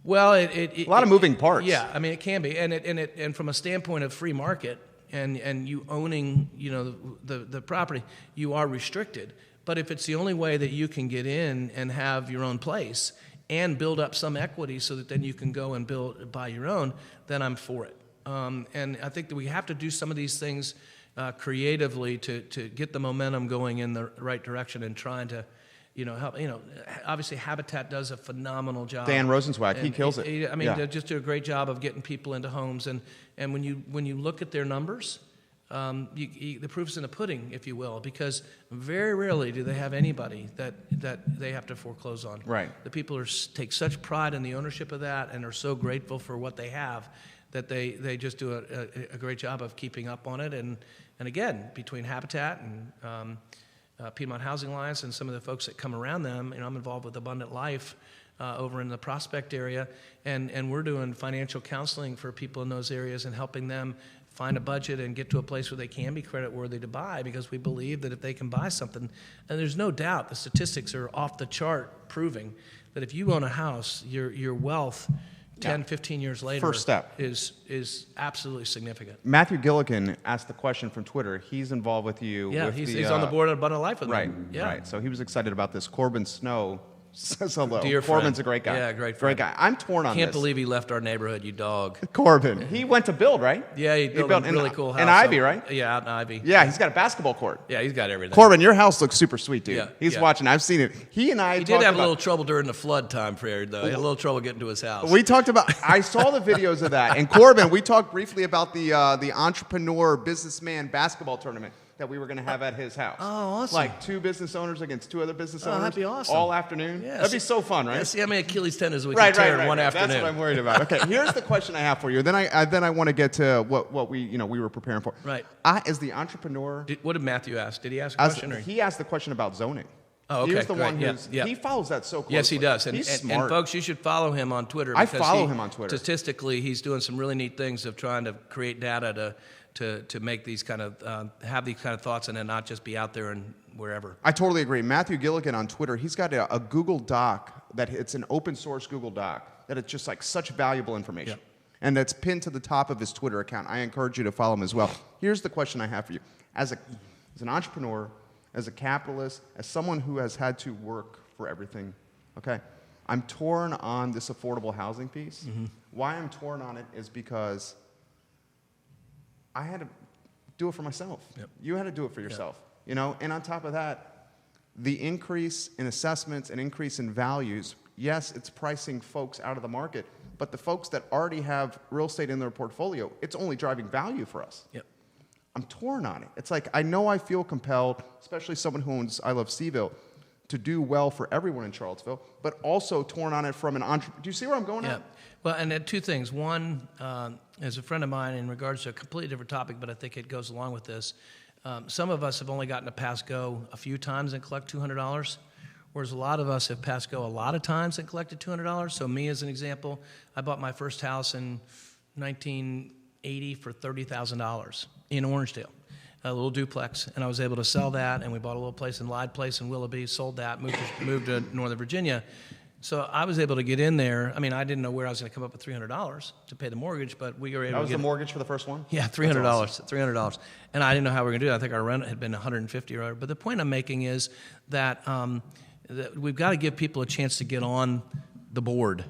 Well, a lot of moving parts. Yeah, I mean, it can be. And from a standpoint of free market, and you owning, the property, you are restricted. But if it's the only way that you can get in and have your own place and build up some equity so that then you can go and buy your own, then I'm for it. And I think that we have to do some of these things creatively to get the momentum going in the right direction and trying to, help. Obviously Habitat does a phenomenal job. Dan Rosenzweig, he kills it. They just do a great job of getting people into homes. And when you look at their numbers, the proof's in the pudding, if you will, because very rarely do they have anybody that they have to foreclose on. Right. The people take such pride in the ownership of that and are so grateful for what they have that they just do a great job of keeping up on it. And again, between Habitat and Piedmont Housing Alliance and some of the folks that come around them, I'm involved with Abundant Life over in the Prospect area, and we're doing financial counseling for people in those areas and helping them find a budget and get to a place where they can be credit worthy to buy, because we believe that if they can buy something, and there's no doubt the statistics are off the chart proving that if you own a house, your wealth 10, 15 years later First step. is absolutely significant. Matthew Gilligan asked the question from Twitter. He's involved with you. Yeah, with he's on the board of Abundant Life with right, me. Yeah. Right. So he was excited about this. Corbin Snow says hello. Dear Corbin's friend. a great guy. Yeah, great Great friend. guy. I'm torn on Can't this. believe he left our neighborhood, you dog. Corbin. He went to build, right? Yeah, he built a really cool house. In Ivy, right? Yeah, out in Ivy. Yeah, he's got a basketball court. Yeah, he's got everything. Corbin, your house looks super sweet, dude. Yeah, He's yeah. watching. I've seen it. He and I He talked did have a about- little trouble during the flood time period, though. He had a little trouble getting to his house. We talked about. I saw the videos of that. And Corbin, we talked briefly about the entrepreneur businessman basketball tournament that we were going to have at his house. Oh, awesome. Like 2 business owners against 2 other business owners. that'd be awesome. All afternoon. Yeah, That'd be so fun, right? Yeah, see how many Achilles tendons we can tear in one afternoon. That's what I'm worried about. Okay, here's the question I have for you. Then I want to get to what we were preparing for. Right. As the entrepreneur, What did Matthew ask? Did he ask a question? he asked the question about zoning. Oh, okay. He was the great. one who's Yeah. he follows that so closely. Yes, he does. He's And smart. folks, you should follow him on Twitter. I because follow him on Twitter. Statistically, he's doing some really neat things of trying to create data to make these kind of have these kind of thoughts and then not just be out there and wherever. I totally agree. Matthew Gilligan on Twitter, he's got a Google Doc that it's an open source Google Doc that it's just like such valuable information. Yeah. And that's pinned to the top of his Twitter account. I encourage you to follow him as well. Here's the question I have for you. As an entrepreneur, as a capitalist, as someone who has had to work for everything, okay, I'm torn on this affordable housing piece. Mm-hmm. Why I'm torn on it is because I had to do it for myself. Yep. You had to do it for yourself, you know? And on top of that, the increase in assessments and increase in values, yes, it's pricing folks out of the market, but the folks that already have real estate in their portfolio, it's only driving value for us. Yep. I'm torn on it. It's like, I know I feel compelled, especially someone who owns I Love CVille, to do well for everyone in Charlottesville, but also torn on it from an entrepreneur. Do you see where I'm going Yeah. at? Well, and then 2 things. One, as a friend of mine, in regards to a completely different topic, but I think it goes along with this. Some of us have only gotten to pass go a few times and collect $200, whereas a lot of us have passed go a lot of times and collected $200. So me, as an example, I bought my first house in 1980 for $30,000 in Orangedale, a little duplex, and I was able to sell that, and we bought a little place in Lyde Place in Willoughby, sold that, moved to Northern Virginia. So I was able to get in there. I mean, I didn't know where I was going to come up with $300 to pay the mortgage, but we were able to That was get the mortgage for the first one? Yeah, $300, $300. And I didn't know how we were going to do it. I think our rent had been $150 or whatever. But the point I'm making is that, that we've got to give people a chance to get on the board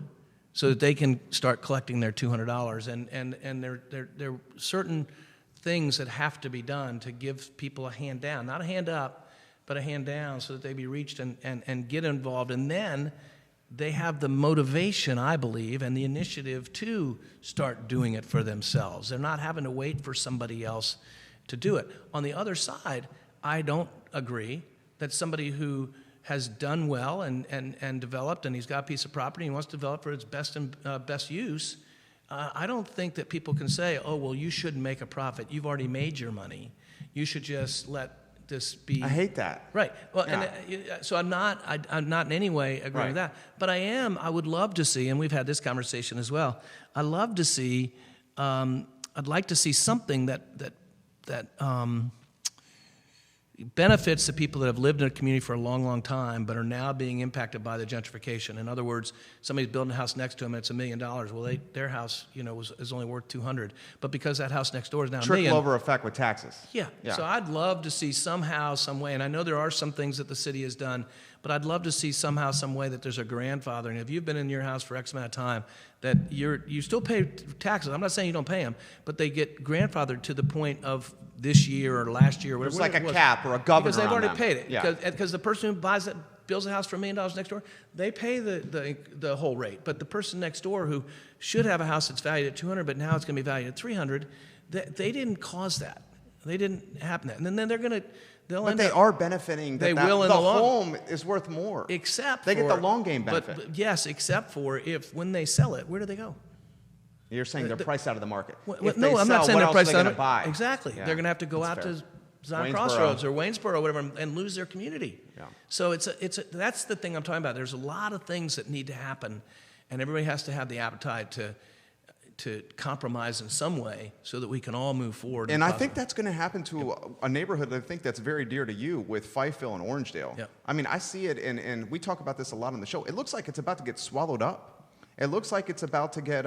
so that they can start collecting their $200. And there are certain things that have to be done to give people a hand down, not a hand up, but a hand down, so that they be reached and get involved. And then they have the motivation, I believe, and the initiative to start doing it for themselves. They're not having to wait for somebody else to do it. On the other side, I don't agree that somebody who has done well and developed, and he's got a piece of property and he wants to develop for its best use, I don't think that people can say, oh, well, you shouldn't make a profit. You've already made your money. You should just let this be. I hate that. Right. Well, Yeah. and so I'm not in any way agreeing with that. But I would love to see, and we've had this conversation as well, I'd love to see, I'd like to see something that benefits the people that have lived in a community for a long, long time, but are now being impacted by the gentrification. In other words, somebody's building a house next to them and it's $1 million. Well, their house, is only worth $200, but because that house next door is now $1 million. Trickle over effect with taxes. Yeah. So I'd love to see somehow, some way, and I know there are some things that the city has done, but I'd love to see somehow, some way that there's a grandfathering. If you've been in your house for X amount of time, that you still pay taxes. I'm not saying you don't pay them, but they get grandfathered to the point of this year or last year, or whatever. There's like it a was. cap or a governor because they've on already them. paid it. Yeah. Because the person who builds a house for $1 million next door, they pay the whole rate. But the person next door who should have a house that's valued at $200, but now it's going to be valued at $300, they didn't cause that. They didn't happen that, and then they're going to. But they are benefiting. They will in the the long. home is worth more. Except they for, get the long game benefit. But yes, except for if when they sell it, where do they go? You're saying they're priced out of the market. Well, If no, they I'm not sell, saying what they're else priced are they out gonna of buy? Exactly. Yeah, They're going to have to go that's out fair. to Zion Waynesboro. Crossroads or Waynesboro or whatever and lose their community. Yeah. So that's the thing I'm talking about. There's a lot of things that need to happen, and everybody has to have the appetite to compromise in some way so that we can all move forward. And I think that's going to happen to a neighborhood I think that's very dear to you with Fifeville and Orangedale. Yep. I mean, I see it, and we talk about this a lot on the show. It looks like it's about to get swallowed up. It looks like it's about to get,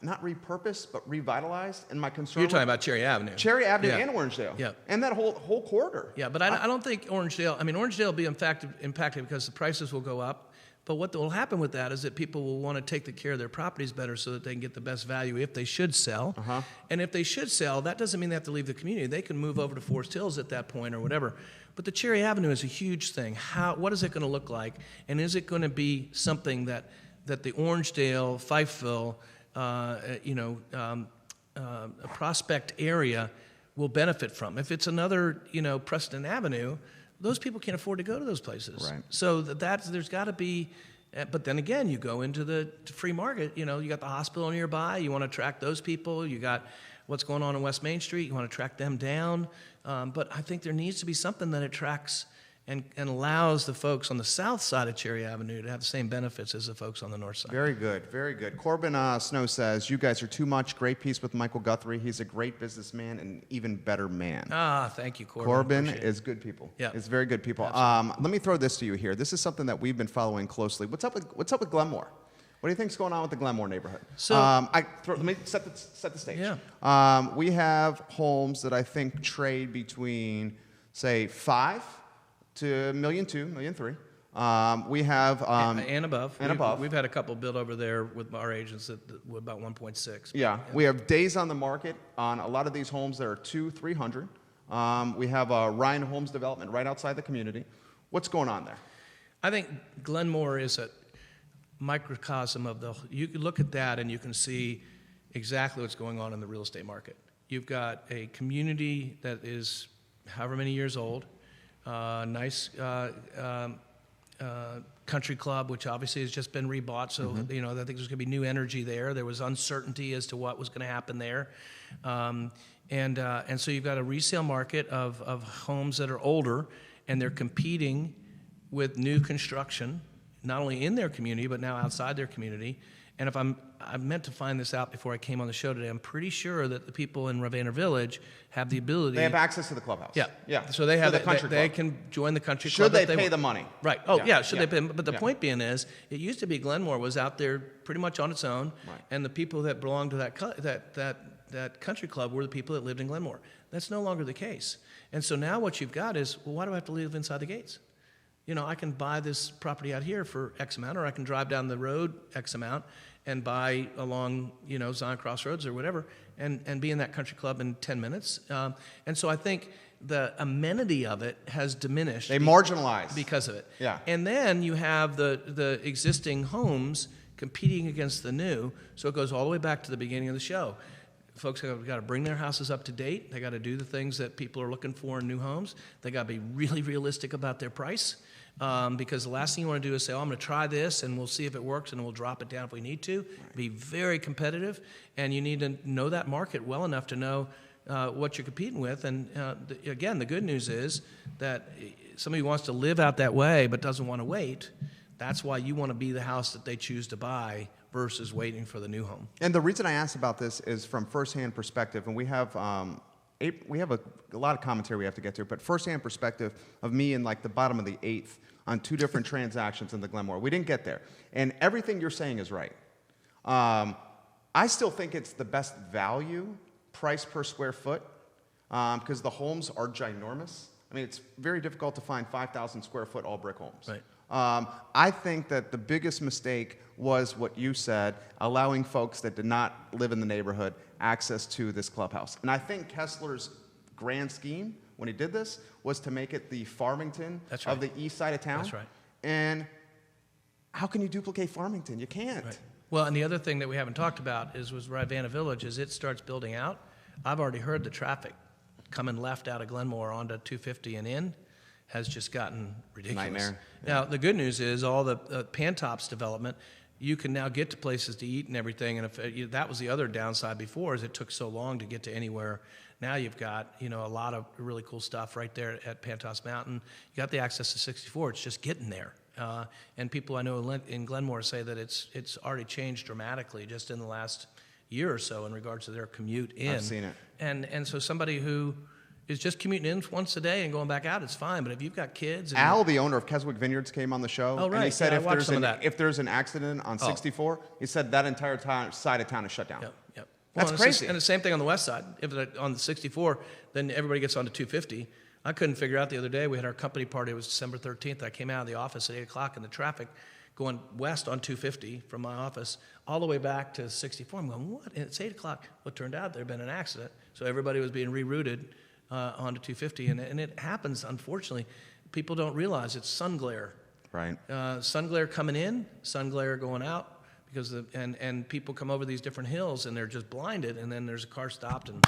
not repurposed, but revitalized. And my concern You're talking about Cherry Avenue. Cherry Avenue and Orangedale. Yeah. And that whole corridor. Yeah, but I don't think Orangedale will be impacted because the prices will go up. But what will happen with that is that people will want to take the care of their properties better so that they can get the best value if they should sell. And if they should sell, that doesn't mean they have to leave the community. They can move over to Forest Hills at that point or whatever. But the Cherry Avenue is a huge thing. What is it going to look like? And is it going to be something that the Orangedale, Fifeville, a Prospect area will benefit from? If it's another, Preston Avenue, those people can't afford to go to those places. Right. So there's got to be, but then again, you go into the free market. You got the hospital nearby. You want to attract those people. You got what's going on in West Main Street. You want to track them down. But I think there needs to be something that attracts and allows the folks on the south side of Cherry Avenue to have the same benefits as the folks on the north side. Very good, very good. Corbin Snow says, you guys are too much. Great piece with Michael Guthrie. He's a great businessman and an even better man. Thank you, Corbin. Corbin is good people. Yeah. Is very good people. Let me throw this to you here. This is something that we've been following closely. What's up with Glenmore? What do you think's going on with the Glenmore neighborhood? So, let me set the stage. Yeah. We have homes that I think trade between, say, 5 to $1.2 million, $1.3 million. We have and above. above. We've had a couple bid over there with our agents that were about 1.6. Yeah. We have days on the market on a lot of these homes that are 200-300. We have Ryan Homes Development right outside the community. What's going on there? I think Glenmore is a microcosm of you can look at that and you can see exactly what's going on in the real estate market. You've got a community that is however many years old, nice country club, which obviously has just been rebought, so I think there's going to be new energy there. There was uncertainty as to what was going to happen there, and so you've got a resale market of homes that are older, and they're competing with new construction, not only in their community but now outside their community. And if I meant to find this out before I came on the show today. I'm pretty sure that the people in Ravenna Village have the ability. They have access to the clubhouse. Yeah, yeah. So they have the country they club. can join the country club. Should they pay the money? Right. Oh yeah. Should yeah. they pay? But the point being is, it used to be Glenmore was out there pretty much on its own, right. And the people that belonged to that country club were the people that lived in Glenmore. That's no longer the case. And so now what you've got is, well, why do I have to live inside the gates? I can buy this property out here for X amount, or I can drive down the road X amount and buy along, Zion Crossroads or whatever, and be in that country club in 10 minutes. And so I think the amenity of it has diminished. They marginalize. Because of it. Yeah. And then you have the existing homes competing against the new, so it goes all the way back to the beginning of the show. Folks have got to bring their houses up to date. They got to do the things that people are looking for in new homes. They got to be really realistic about their price, because the last thing you want to do is say, "Oh, I'm going to try this, and we'll see if it works, and we'll drop it down if we need to." Right. Be very competitive, and you need to know that market well enough to know what you're competing with. And again, the good news is that somebody who wants to live out that way but doesn't want to wait. That's why you want to be the house that they choose to buy versus waiting for the new home. And the reason I asked about this is from firsthand perspective, and we have a lot of commentary we have to get to, but firsthand perspective of me in like the bottom of the 8th on 2 different transactions in the Glenmore. We didn't get there, and everything you're saying is right. I still think it's the best value price per square foot, because the homes are ginormous. I mean, it's very difficult to find 5,000 square foot all brick homes. Right. I think that the biggest mistake was what you said, allowing folks that did not live in the neighborhood access to this clubhouse. And I think Kessler's grand scheme, when he did this, was to make it the Farmington of the east side of town. That's right. And how can you duplicate Farmington? You can't. Right. Well, and the other thing that we haven't talked about was Ravenna Village. As it starts building out, I've already heard the traffic coming left out of Glenmore onto 250 and in has just gotten ridiculous. Nightmare. Yeah. Now, the good news is all the Pantops development, you can now get to places to eat and everything. And if that was the other downside before, is it took so long to get to anywhere. Now you've got a lot of really cool stuff right there at Pantos Mountain. You got the access to 64. It's just getting there. And people I know in Glenmore say that it's already changed dramatically just in the last year or so in regards to their commute in. I've seen it. And so somebody who is just commuting in once a day and going back out, it's fine. But if you've got kids... And Al, the owner of Keswick Vineyards, came on the show. Oh, right. And he said Yeah, if there's an accident on 64, he said that entire side of town is shut down. Yep. That's crazy. And the same thing on the west side. If they're on the 64, then everybody gets on to 250. I couldn't figure out the other day. We had our company party. It was December 13th. I came out of the office at 8 o'clock, and the traffic going west on 250 from my office all the way back to 64. I'm going, what? And it's 8 o'clock. Well, it turned out there had been an accident. So everybody was being rerouted onto 250. And it happens, unfortunately. People don't realize it's sun glare. Right. Sun glare coming in, sun glare going out. Because and people come over these different hills and they're just blinded, and then there's a car stopped and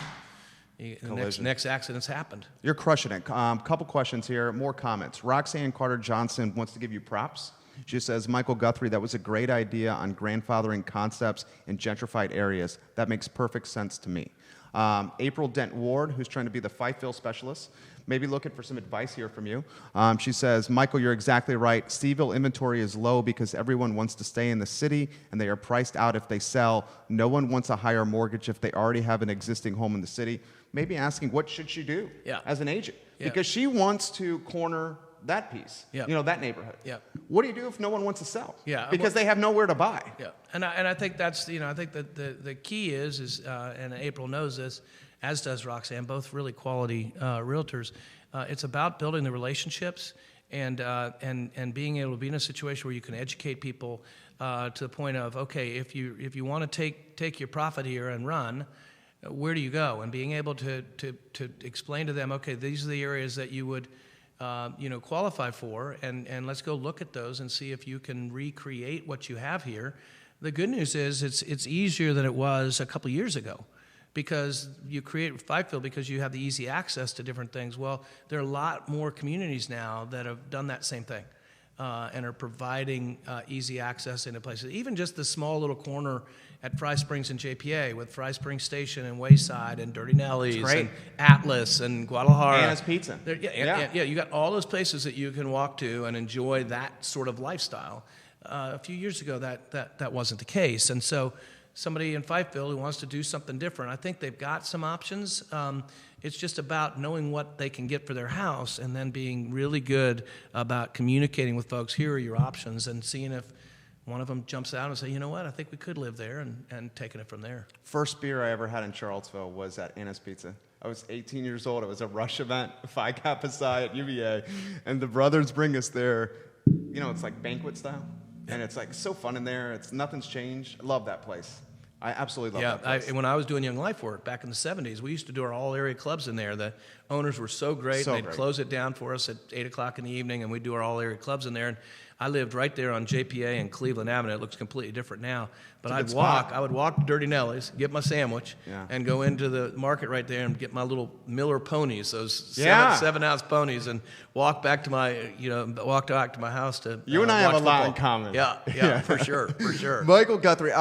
the next accident's happened. You're crushing it. Couple questions here, more comments. Roxanne Carter Johnson wants to give you props. She says, Michael Guthrie, that was a great idea on grandfathering concepts in gentrified areas. That makes perfect sense to me. April Dent Ward, who's trying to be the Fifeville specialist, maybe looking for some advice here from you. She says, Michael, you're exactly right. CVille inventory is low because everyone wants to stay in the city and they are priced out if they sell. No one wants a higher mortgage if they already have an existing home in the city. Maybe asking, what should she do as an agent? Yeah. Because she wants to corner that piece, that neighborhood. Yeah. What do you do if no one wants to sell? Yeah. Because they have nowhere to buy. Yeah. And I think that's, I think that the key is and April knows this, as does Roxanne, both really quality realtors. It's about building the relationships and being able to be in a situation where you can educate people to the point of, okay, if you want to take your profit here and run, where do you go? And being able to explain to them, okay, these are the areas that you would qualify for, and let's go look at those and see if you can recreate what you have here. The good news is it's easier than it was a couple years ago, because you create Fifeville because you have the easy access to different things. Well, there are a lot more communities now that have done that same thing and are providing easy access into places. Even just the small little corner at Fry Springs and JPA with Fry Springs Station and Wayside and Dirty Nellies and Atlas and Guadalajara. Anna's Pizza. Yeah, you got all those places that you can walk to and enjoy that sort of lifestyle. A few years ago, that wasn't the case. And so somebody in Fifeville who wants to do something different, I think they've got some options. It's just about knowing what they can get for their house and then being really good about communicating with folks, here are your options, and seeing if one of them jumps out and say, you know what, I think we could live there, and taking it from there. First beer I ever had in Charlottesville was at Anna's Pizza. I was 18 years old. It was a rush event, Phi Kappa Psi at UVA, and the brothers bring us there. It's like banquet style, and it's like so fun in there. Nothing's changed. I love that place. I absolutely love that place. When I was doing Young Life work back in the 70s, we used to do our all-area clubs in there. The owners were so great. They'd close it down for us at 8 o'clock in the evening, and we'd do our all-area clubs in there. And I lived right there on JPA and Cleveland Avenue. It looks completely different now. But I would walk to Dirty Nellies, get my sandwich, and go into the market right there and get my little Miller ponies, those 7-ounce ponies, and walk back to my house to You and I have a lot in common. Yeah, for sure. Michael Guthrie,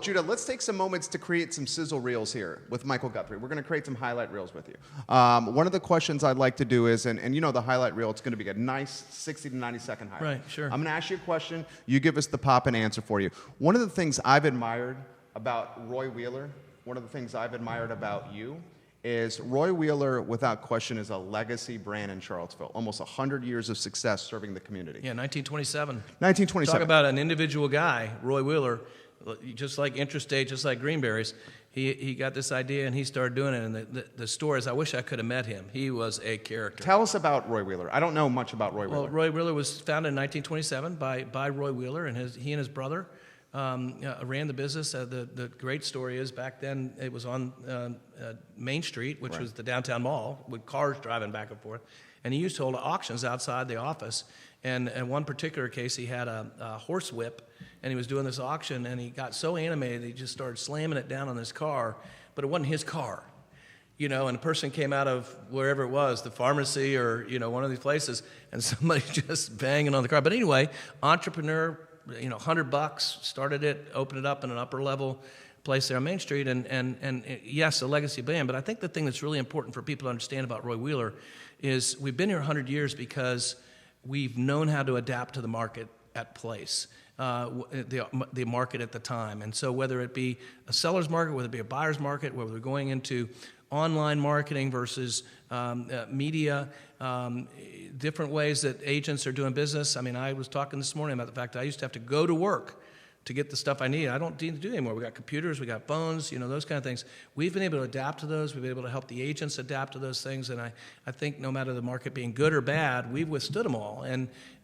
Judah, let's take some moments to create some sizzle reels here with Michael Guthrie. We're going to create some highlight reels with you. One of the questions I'd like to do is, and the highlight reel, it's going to be a nice 60 to 90 second highlight. Right, sure. I'm going to ask you a question. You give us the pop and answer for you. One of the things I've admired about Roy Wheeler, one of the things I've admired about you, is Roy Wheeler, without question, is a legacy brand in Charlottesville. Almost 100 years of success serving the community. Yeah, 1927. 1927. Talk about an individual guy, Roy Wheeler, just like Interstate, just like Greenberries. He got this idea and he started doing it. And the stories, I wish I could have met him. He was a character. Tell us about Roy Wheeler. I don't know much about Roy Wheeler. Well, Roy Wheeler was founded in 1927 by Roy Wheeler, and he and his brother ran the business. The great story is back then it was on Main Street, which was the downtown mall, with cars driving back and forth. And he used to hold auctions outside the office. And in one particular case, he had a horse whip, and he was doing this auction, and he got so animated, he just started slamming it down on his car, but it wasn't his car. And a person came out of wherever it was, the pharmacy or, one of these places, and somebody just banging on the car. But anyway, entrepreneur, $100, started it, opened it up in an upper level place there on Main Street, and yes, a legacy brand. But I think the thing that's really important for people to understand about Roy Wheeler is we've been here 100 years because we've known how to adapt to the market at place. the market at the time. And so whether it be a seller's market, whether it be a buyer's market, whether we're going into online marketing versus media, different ways that agents are doing business. I mean, I was talking this morning about the fact that I used to have to go to work to get the stuff I need. I don't need to do it anymore. We got computers, we got phones, those kind of things. We've been able to adapt to those. We've been able to help the agents adapt to those things. And I think no matter the market being good or bad, we've withstood them all.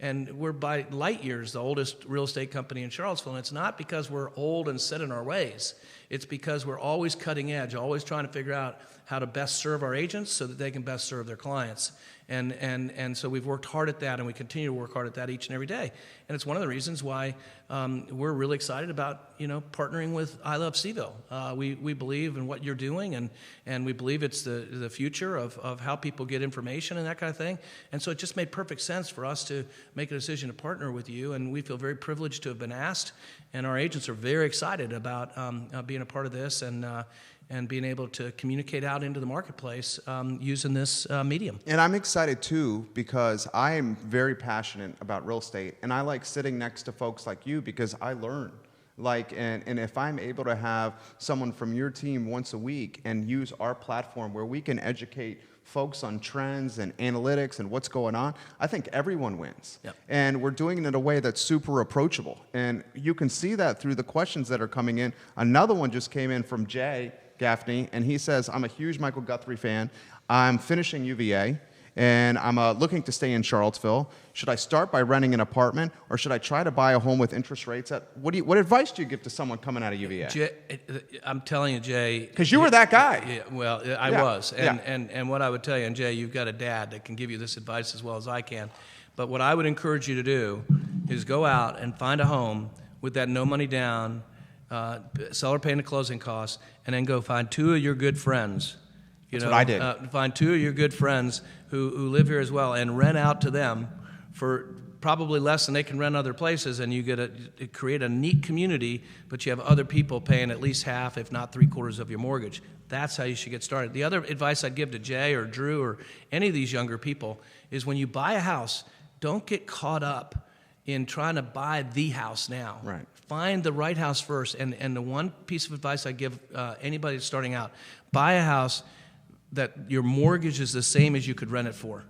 And we're by light years the oldest real estate company in Charlottesville. And it's not because we're old and set in our ways. It's because we're always cutting edge, always trying to figure out how to best serve our agents so that they can best serve their clients. And so we've worked hard at that, and we continue to work hard at that each and every day. And it's one of the reasons why we're really excited about partnering with I Love CVille. We believe in what you're doing, and we believe it's the future of how people get information and that kind of thing. And so it just made perfect sense for us to make a decision to partner with you, and we feel very privileged to have been asked. And our agents are very excited about being a part of this and being able to communicate out into the marketplace using this medium. And I'm excited too because I am very passionate about real estate, and I like sitting next to folks like you because I learn. And if I'm able to have someone from your team once a week and use our platform where we can educate folks on trends and analytics and what's going on, I think everyone wins. Yep. And we're doing it in a way that's super approachable. And you can see that through the questions that are coming in. Another one just came in from Jay Gaffney, and he says, I'm a huge Michael Guthrie fan. I'm finishing UVA, and I'm looking to stay in Charlottesville. Should I start by renting an apartment, or should I try to buy a home with interest rates? What advice do you give to someone coming out of UVA? I'm telling you, Jay. Because you were that guy. Yeah, well, I was. And what I would tell you, and Jay, you've got a dad that can give you this advice as well as I can. But what I would encourage you to do is go out and find a home with that no money down, seller paying the closing costs, and then go find two of your good friends. That's what I did. Find two of your good friends who live here as well and rent out to them for probably less than they can rent other places, and you create a neat community, but you have other people paying at least half, if not 3/4 of your mortgage. That's how you should get started. The other advice I'd give to Jay or Drew or any of these younger people is when you buy a house, don't get caught up in trying to buy the house now. Right. Find the right house first. And the one piece of advice I give anybody that's starting out, buy a house that your mortgage is the same as you could rent it for.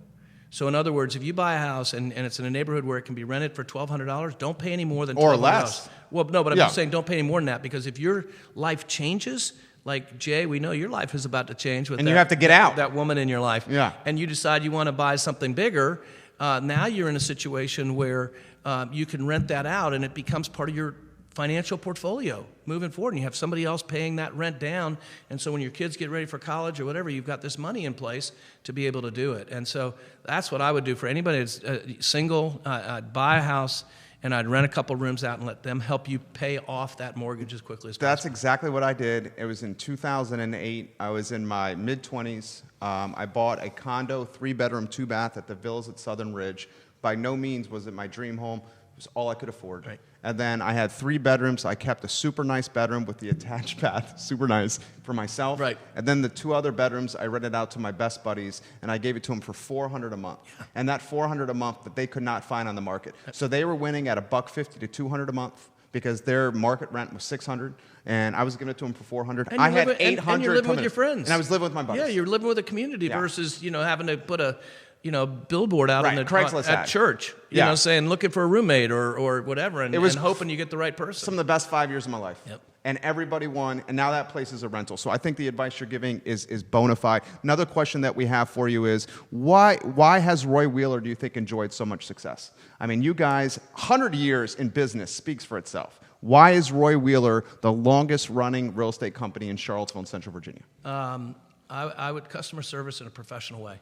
So in other words, if you buy a house and it's in a neighborhood where it can be rented for $1,200, don't pay any more than $1,200. Or less. Well, no, but I'm just saying don't pay any more than that, because if your life changes, like Jay, we know your life is about to change with and you have to get out. That woman in your life. Yeah. And you decide you want to buy something bigger, now you're in a situation where you can rent that out and it becomes part of your financial portfolio moving forward, and you have somebody else paying that rent down, and so when your kids get ready for college or whatever, you've got this money in place to be able to do it. And so that's what I would do for anybody that's single. I'd buy a house and I'd rent a couple rooms out and let them help you pay off that mortgage as quickly as possible. That's exactly what I did. It was in 2008. I was in my mid-20s. I bought a condo, 3-bedroom, 2-bath at the Villes at Southern Ridge. By no means was it my dream home. It was all I could afford. Right. And then I had 3 bedrooms. I kept a super nice bedroom with the attached bath, super nice, for myself. Right. And then the 2 other bedrooms I rented out to my best buddies, and I gave it to them for $400 a month. Yeah. And that $400 a month that they could not find on the market. So they were winning at $150 to $200 a month because their market rent was $600, and I was giving it to them for $400. I had $800. And you're living with your friends. And I was living with my buddies. Yeah, you're living with a community versus having to put a billboard out on the Craigslist at church, saying looking for a roommate or whatever, and hoping you get the right person. Some of the best 5 years of my life. Yep. And everybody won, and now that place is a rental. So I think the advice you're giving is bona fide. Another question that we have for you is, why has Roy Wheeler, do you think, enjoyed so much success? I mean, you guys, 100 years in business speaks for itself. Why is Roy Wheeler the longest running real estate company in Charlottesville and Central Virginia? I would customer service in a professional way.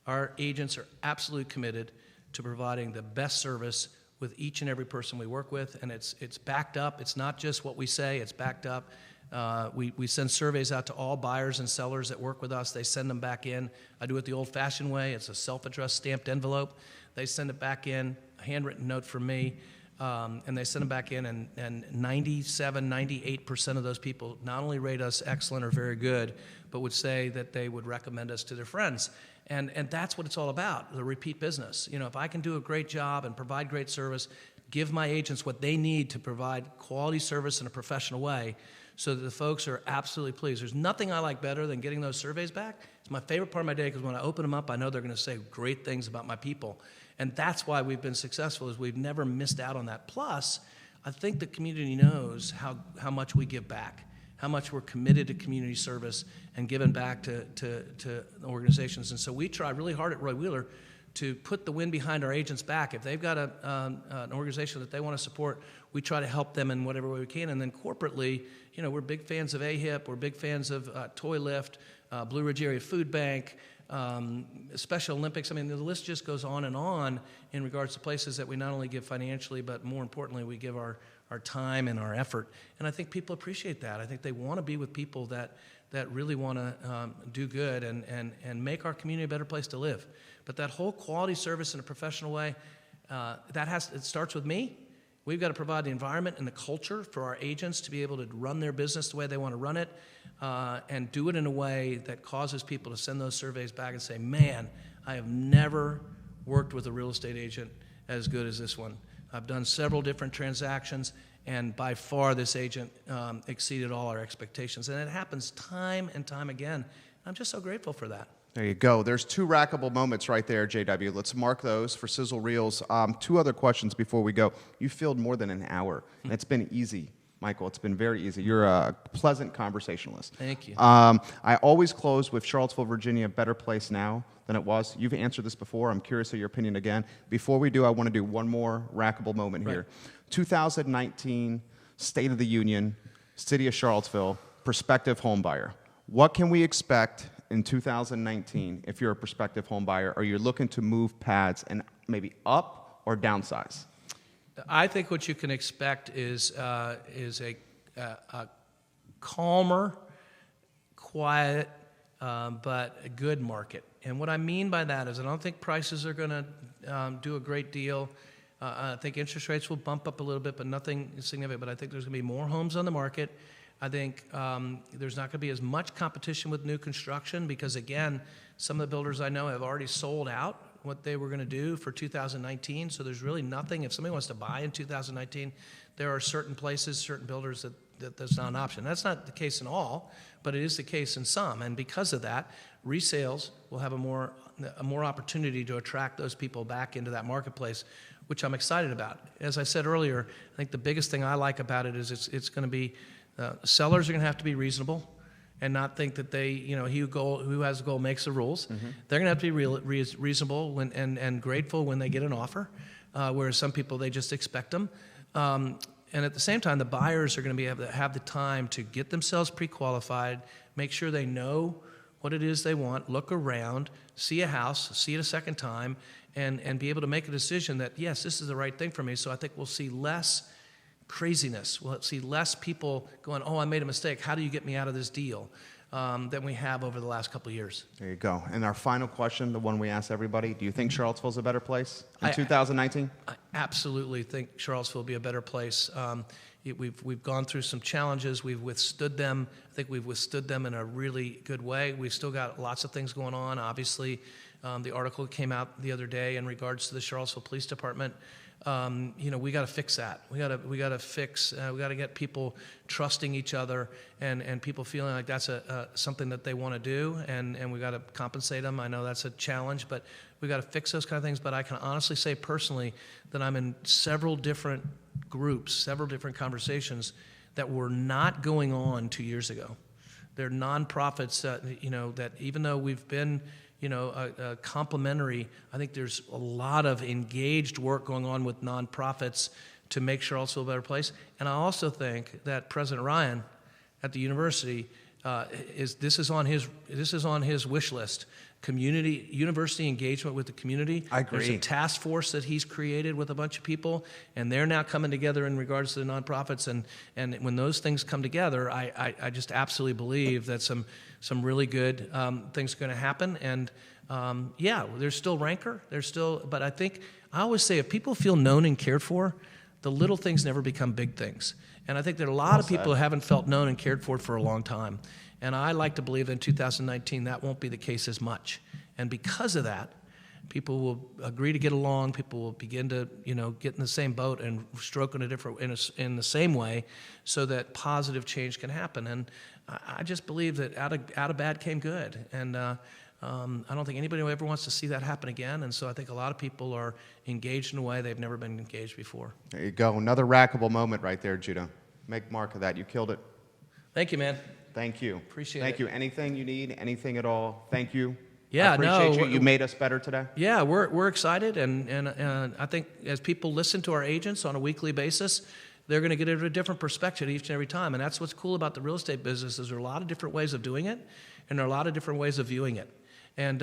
Our agents are absolutely committed to providing the best service with each and every person we work with, and it's backed up. It's not just what we say, it's backed up. We send surveys out to all buyers and sellers that work with us. They send them back in. I do it the old-fashioned way. It's a self-addressed stamped envelope. They send it back in, a handwritten note from me, and they send them back in, and 97, 98% of those people not only rate us excellent or very good, but would say that they would recommend us to their friends. And that's what it's all about, the repeat business. If I can do a great job and provide great service, give my agents what they need to provide quality service in a professional way so that the folks are absolutely pleased. There's nothing I like better than getting those surveys back. It's my favorite part of my day because when I open them up, I know they're going to say great things about my people. And that's why we've been successful, is we've never missed out on that. Plus, I think the community knows how much we give back, how much we're committed to community service and giving back to organizations. And so we try really hard at Roy Wheeler to put the wind behind our agents' back. If they've got an organization that they want to support, we try to help them in whatever way we can. And then corporately, we're big fans of AHIP, we're big fans of Toy Lift, Blue Ridge Area Food Bank, Special Olympics. I mean, the list just goes on and on in regards to places that we not only give financially, but more importantly, we give our time and our effort. And I think people appreciate that. I think they want to be with people that really want to do good and make our community a better place to live. But that whole quality service in a professional way, it starts with me. We've got to provide the environment and the culture for our agents to be able to run their business the way they want to run it, and do it in a way that causes people to send those surveys back and say, man, I have never worked with a real estate agent as good as this one. I've done several different transactions, and by far this agent exceeded all our expectations. And it happens time and time again. I'm just so grateful for that. There you go. There's 2 rackable moments right there, JW. Let's mark those for sizzle reels. 2 other questions before we go. You filled more than an hour, and it's been easy, Michael. It's been very easy. You're a pleasant conversationalist. Thank you. I always close with Charlottesville, Virginia, a better place now than it was. You've answered this before. I'm curious of your opinion again. Before we do, I want to do one more rackable moment here. 2019, State of the Union, City of Charlottesville, prospective home buyer. What can we expect in 2019 if you're a prospective home buyer? Are you looking to move pads and maybe up or downsize? I think what you can expect is a calmer, quiet, but a good market. And what I mean by that is I don't think prices are going to do a great deal. I think interest rates will bump up a little bit, but nothing significant. But I think there's going to be more homes on the market. I think there's not going to be as much competition with new construction because, again, some of the builders I know have already sold out what they were going to do for 2019. So there's really nothing. If somebody wants to buy in 2019, there are certain places, certain builders that's not an option. That's not the case in all, but it is the case in some. And because of that, resales will have a more opportunity to attract those people back into that marketplace, which I'm excited about. As I said earlier, I think the biggest thing I like about it is it's going to be sellers are going to have to be reasonable and not think that they, he who has a goal makes the rules. Mm-hmm. They're going to have to be reasonable and grateful when they get an offer, whereas some people, they just expect them. And at the same time, the buyers are going to be able to have the time to get themselves pre-qualified, make sure they know what it is they want, look around, see a house, see it a second time, and be able to make a decision that, yes, this is the right thing for me. So I think we'll see less craziness. We'll see less people going, oh, I made a mistake. How do you get me out of this deal? Than we have over the last couple of years. There you go. And our final question, the one we ask everybody, do you think Charlottesville's a better place in 2019? I absolutely think Charlottesville will be a better place. We've gone through some challenges. We've withstood them. I think we've withstood them in a really good way. We've still got lots of things going on. Obviously, the article came out the other day in regards to the Charlottesville Police Department. We got to fix that. We got to get people trusting each other and people feeling like that's something that they want to do, and we got to compensate them. I know that's a challenge, but we got to fix those kind of things. But I can honestly say personally that I'm in several different groups, several different conversations that were not going on 2 years ago. They're nonprofits that even though we've been complementary. I think there's a lot of engaged work going on with nonprofits to make Charlottesville a better place. And I also think that President Ryan at the university this is on his wish list. University engagement with the community. I agree. There's a task force that he's created with a bunch of people, and they're now coming together in regards to the nonprofits. And when those things come together, I just absolutely believe that some really good things are going to happen. And there's still rancor. But I think I always say if people feel known and cared for, the little things never become big things. And I think there are a lot of people who haven't felt known and cared for a long time. And I like to believe in 2019 that won't be the case as much. And because of that, people will agree to get along. People will begin to, get in the same boat and stroke in in the same way, so that positive change can happen. And I just believe that out of bad came good. And I don't think anybody ever wants to see that happen again. And so I think a lot of people are engaged in a way they've never been engaged before. There you go. Another rackable moment right there, Judah. Make mark of that. You killed it. Thank you, man. Thank you. Appreciate it. Thank you. Anything you need, anything at all, thank you. Yeah, I appreciate no, you. You made us better today. Yeah, we're excited, and I think as people listen to our agents on a weekly basis, they're going to get a different perspective each and every time. And that's what's cool about the real estate business, is there are a lot of different ways of doing it, and there are a lot of different ways of viewing it. And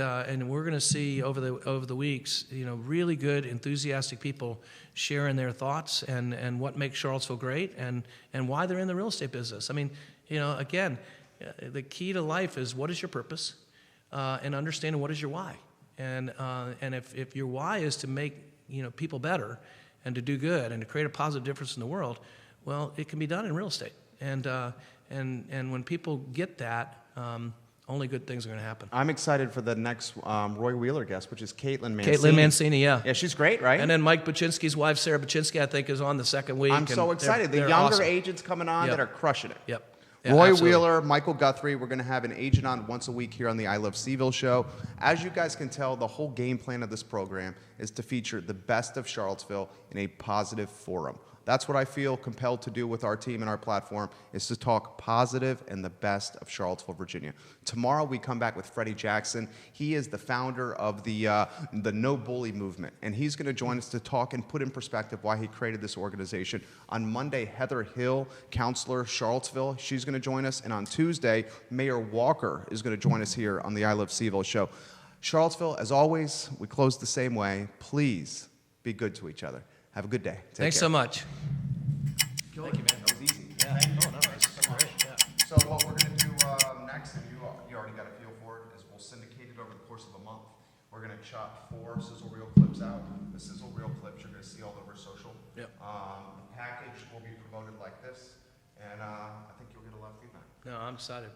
we're going to see over the weeks, really good, enthusiastic people sharing their thoughts and what makes Charlottesville great, and why they're in the real estate business. I mean, again, the key to life is, what is your purpose, and understanding what is your why. And if your why is to make people better, and to do good, and to create a positive difference in the world, well, it can be done in real estate. And when people get that, only good things are going to happen. I'm excited for the next Roy Wheeler guest, which is Caitlin Mancini. Caitlin Mancini, yeah. Yeah, she's great, right? And then Mike Baczynski's wife, Sarah Baczynski, I think, is on the second week. I'm so excited. The younger awesome. agents coming on that are crushing it. Yep. Yeah, Roy absolutely. Wheeler, Michael Guthrie, we're going to have an agent on once a week here on the I Love CVille Show. As you guys can tell, the whole game plan of this program is to feature the best of Charlottesville in a positive forum. That's what I feel compelled to do with our team and our platform, is to talk positive and the best of Charlottesville, Virginia. Tomorrow we come back with Freddie Jackson. He is the founder of the No Bully movement, and he's going to join us to talk and put in perspective why he created this organization. On Monday, Heather Hill, counselor, Charlottesville, she's going to join us, and on Tuesday, Mayor Walker is going to join us here on the I Love CVille Show. Charlottesville, as always, we close the same way. Please be good to each other. Have a good day. Thanks so much. Thank you, man. That was easy. Yeah. Thank you. Oh, no, it's so much. great. Yeah. So what we're going to do next, and you already got a feel for it, is we'll syndicate it over the course of a month. We're going to chop 4 sizzle reel clips out. The sizzle reel clips you're going to see all over social. Yep. The package will be promoted like this, and I think you'll get a lot of feedback. No, I'm excited.